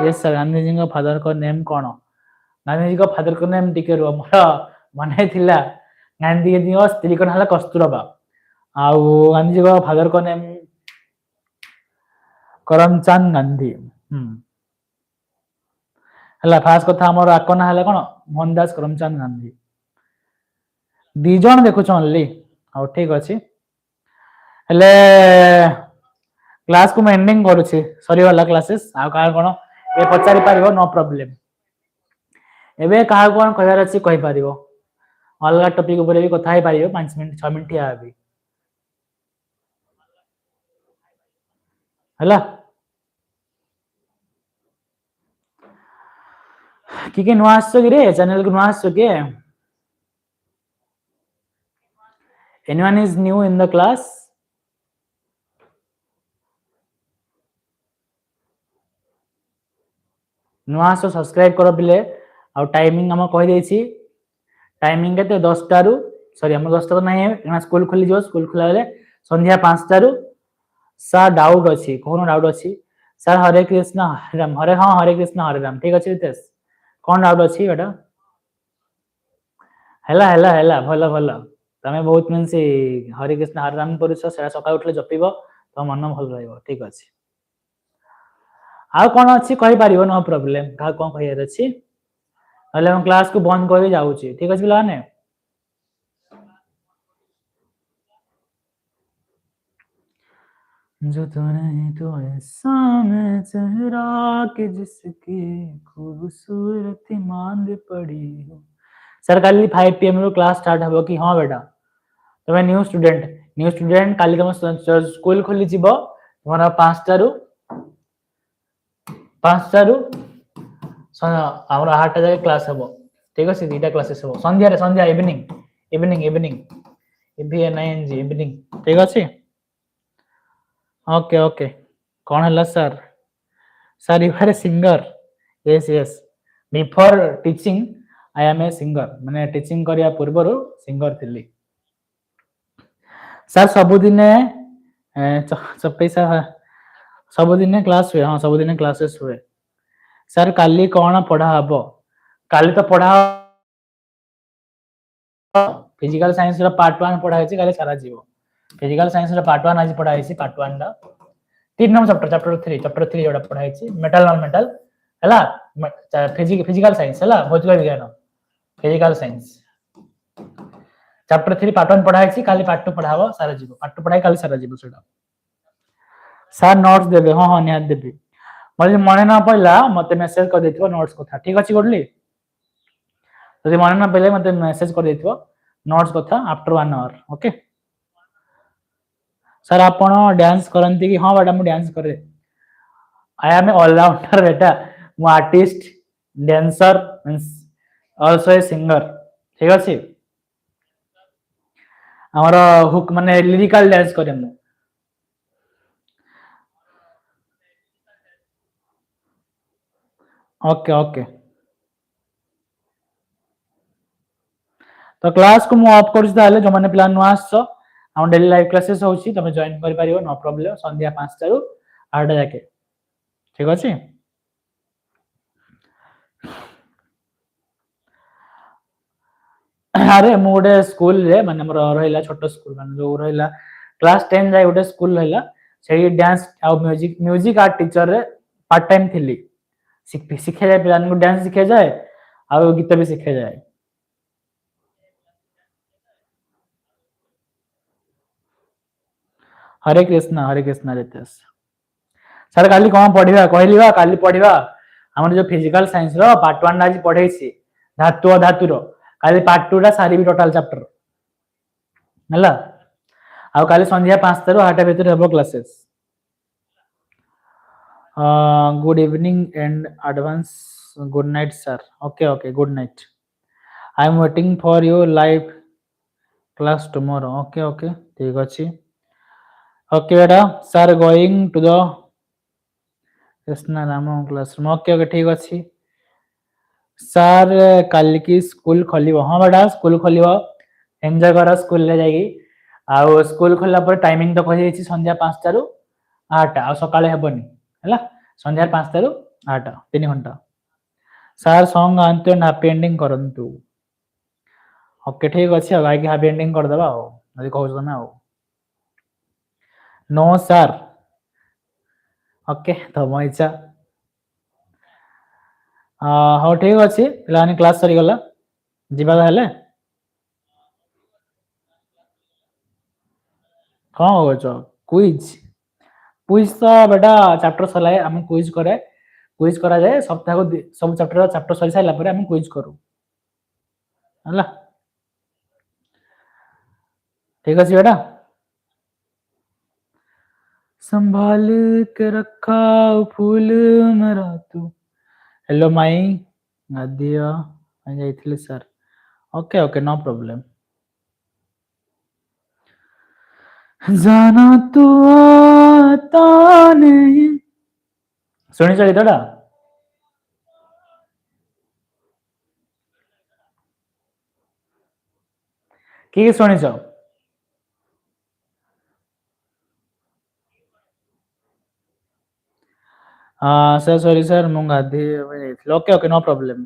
यस सर गांधीजी का फादर का नेम कौन गांधीजी का फादर का नेम टिके रुह मोर मन थिला गांधीजी का स्त्री का नाम कस्तूरबा आउ गांधीजी का फादर का नेम करमचंद गांधी हला फास्ट कथा हमर आको ना हला कोन मोहनदास करमचंद गांधी दी जण देखुछ ओनली हाउ ठीक अछि हेले क्लास को एंडिंग करूछि सरी वाला क्लासेस आ का कोन ए पचारि पारिबो नो प्रॉब्लम एबे का कोन कहर अछि कहि पारिबो अलगा टॉपिक ऊपर भी कथा ही पारिबो 5 मिनिट 6 मिनिट या अभी हला कि नुआ आसो कि रे चैनल को नुआ आसो के anyone is new in the class नुआ आसो सब्सक्राइब करो पिले आ टाइमिंग हम कहि देछि टाइमिंग केते 10 टारू सॉरी हम 10 टा नहीं है स्कूल खुली जो स्कूल खुला बेले संध्या 5 टारू सर डाउट अछि कोनो डाउट अछि सर हरे कृष्ण हरे राम हरे हां हरे कृष्ण हरे राम ठीक अछि रितेश कोन डाउट अछि बेटा हेला भलो भलो तमे बहुत मन से हरे कृष्ण हरे राम परुछ सेरा सका उठले जपिबो तो मन भल रहइबो ठीक अछि आ कोन अछि कहि पारिबो नो प्रॉब्लम का कोन कहियर अछि हले हम क्लास को बंद करि जाउची ठीक अछि पिला ने जो तो नहीं तो ऐसा मैं चेहरा कि जिसकी खूबसूरती मांद पड़ी हो सर कल 5 पीएम रो क्लास स्टार्ट हबो कि हां बेटा तमे न्यू स्टूडेंट काली तम स्कूल खोली जिवो तुम्हारा 5 टारू 5 टारू हमरा 8 टा जाके क्लास हबो ठीक अछि दीटा क्लासेस हबो संध्या इवनिंग इवनिंग इवनिंग ठीक अछि ओके ओके कौन है sir sir you are a singer yes yes before teaching I am a singer माने टीचिंग करिया पूर्व सिंगर थिली सर सबुदिने पैसा सबुदिने क्लास हुए हाँ सबुदिने क्लासेस हुए सर काली कौन पढ़ा हबो काली तो पढ़ा फिजिकल साइंस रो पार्ट 1 पढ़ा है काली सारा जीवो फिजिकल साइंस रो पार्ट 1 आज पढ़ा है पार्ट 1 दा 3 नंबर चैप्टर 3 जोड़ा पढ़ा है मेटल नॉन मेटल हला फिजिकल साइंस हला भौतिक विज्ञान फिजिकल साइंस चैप्टर 3 पार्ट 1 पढ़ा है काली पार्ट 2 पढ़ाबो सारा जीवो पार्ट 2 पढ़ाई काली सारा जीवो सेटा सर नोट्स देबे हां निहात देबे मले मने ना पइला मते मेसेज कर देथिबो नोट्स कथा ठीक अछि गोडली यदि मने ना पइले मते मेसेज कर देथिबो नोट्स कथा आफ्टर 1 आवर ओके सर आपण डांस करंती कि हां बेटा मु डांस करे आई एम ए ऑलराउंडर बेटा मु artist dancer means also a singer ठीक अछि हमरा हुक माने लिरिकल डांस करे मु ओके ओके तो क्लास को मु ऑफ कर ताले जो माने प्लान नो आसो हम डेली लाइव क्लासेस होची तमे जॉइन कर पारियो नो प्रॉब्लम संध्या 5 टारू 8 जाके ठीक अछि अरे मु गोटे स्कूल रे माने हमर रहिला छोटो स्कूल माने जो रहिला क्लास 10 जाय गोटे स्कूल रहिला सेही डांस आ म्यूजिक आर्ट टीचर रे पार्ट टाइम थिली सिखे जाय पिलान को डांस सिखे जाय आ गीत भी सिखे जाय हरे कृष्णा रितेश सर काली कोन पढिबा कहलिबा काली पढिबा हमर जो फिजिकल साइंस रो पार्ट 1 आज पढैछि धातु अधातु रो काली पार्ट 2 रा सारी भी टोटल चैप्टर हला आ काली संध्या 5 तारो 8 भीतर हबो classes good evening and advance good night sir okay okay good night I am waiting for your live class tomorrow okay okay ठीक अछि ओके बेटा sir going to the Krishna Ram classroom okay okay ठीक अछि sir କାଲି କି school ଖୋଲିବ। ହଁ ବେଟା ସ୍କୁଲ ଖୋଲିବ, ଏନ୍ଜୟ କର ସ୍କୁଲରେ ଯାଇକି। ଆଉ ସ୍କୁଲ ଖୋଲିଲା ପରେ ଟାଇମିଂ ତ କହିଦେଇଛି ସନ୍ଧ୍ୟା 5ଟାରୁ 8ଟା, ଆଉ ସକାଳେ ହେବନି ହେଲା। ସନ୍ଧ୍ୟା 5ଟାରୁ 8 3 ଘଣ୍ଟା। ସାର୍ ସଙ୍ଗ ଗାଆନ୍ତୁ ଏଣ୍ଡ ହାପି ଏଣ୍ଡିଂ କରନ୍ତୁ। ଓକେ ଠିକ ଅଛି ଆଉ ଗାଇକି ହାପି ଏଣ୍ଡିଂ କରିଦବା ଆଉ ଯଦି କହୁଛ ତମେ ଆଉ। No sir. ଓକେ ତମ ଇଚ୍ଛା। ହଉ ଠିକ ଅଛି ପିଲାମାନେ କ୍ଲାସ ସରିଗଲା, ଯିବା ତାହେଲେ। କଣ କହୁଛ କୁଇଜ? କୁଇଜ ତ ବେଟା ଚାପ୍ଟର ସରିଲା ଆମେ କୁଇଜ କରେ। କୁଇଜ କରାଯାଏ ସପ୍ତାହକୁ ସବୁ ଚାପ୍ଟର ସରି ସାରିଲା ପରେ ଆମେ କୁଇଜ କରୁ ହେଲା। ଠିକ ଅଛି बेटा। संभाल के रखा फूल मेरा तू। हेलो माई गादिया ଯାଇଥିଲି sir. Okay okay no problem. जाना तू आता नहीं। ଶୁଣିଛ ଗୀତଟା? କିଏ ଶୁଣିଛ? ସାର୍ ସରି ସାର୍ ମୁଁ ଗାଧେଇବା ଯାଇଥିଲି। Okay okay no problem.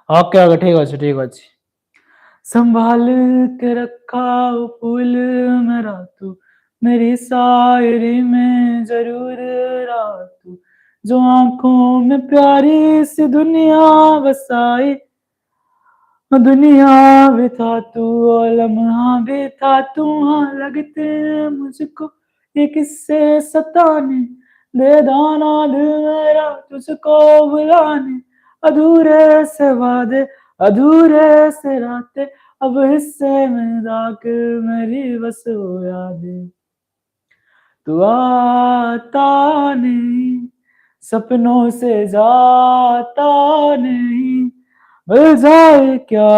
Okay okay ठीक ଅଛି ଠିକ ଅଛି। संभाल के रखा फूल मेरा तू, मेरी शायरी में जरूर रहा तू, जो आंखों में प्यारी सी दुनिया बसाई। दुनिया भी था तू और लम्हा भी था तू, हाँ लगते मुझको ये किस्से सताने, दे दाना दिल मेरा तुझको बुलाने, अधूरे से वादे अधूरे से रातें, अब हिस्से में जाकर मेरी बस वो यादें। तू आता नहीं, सपनों से जाता नहीं, मिल जाए क्या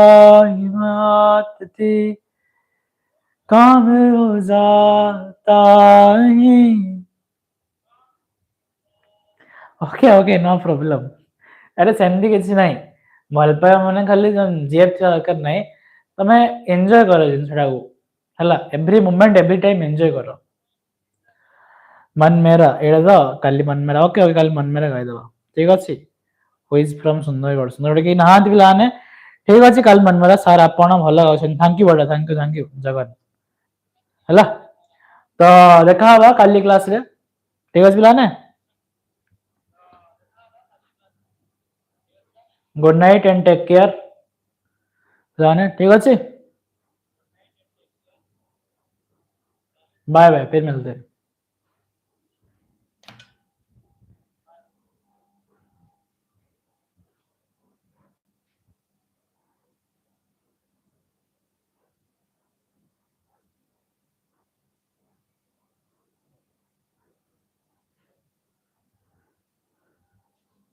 ही बात थी, काम हो जाता नहीं। Okay okay no problem. अरे सेमती କିଛି ନାହିଁ, ଭଲ ପାଇବା ମାନେ ଖାଲି ଯିଏ ଥିବା ଦରକାର ନାହିଁ। ତମେ ଏନ୍ଜୟ କର ଜିନିଷଟାକୁ ହେଲା, every moment every time enjoy କର। मन मेरा ଏଇଟା ତ କାଲି मन मेरा। ଓକେ ଓକେ କାଲି मन मेरा ଗାଇଦବା ଠିକ ଅଛି। ହୁଇଜ ଫ୍ରମ ସୁନ୍ଦରଗଡ଼। ସୁନ୍ଦରଗଡ଼ କେହି ନାହାନ୍ତି ପିଲାମାନେ, ଠିକ ଅଛି କାଲି मन मेरा। ସାର୍ ଆପଣ ଭଲ ଗାଉଛନ୍ତି, ଥ୍ୟାଙ୍କ ୟୁ ବड़ा, ଥ୍ୟାଙ୍କ ୟୁ ଜଗନ୍ ହେଲା। ତ ଦେଖା ହବା କାଲି କ୍ଲାସରେ, ଠିକ ଅଛି ପିଲାମାନେ। Good night and take care पिलाने, ठीक अच्छे। बाय बाय, फिर मिलते हैं।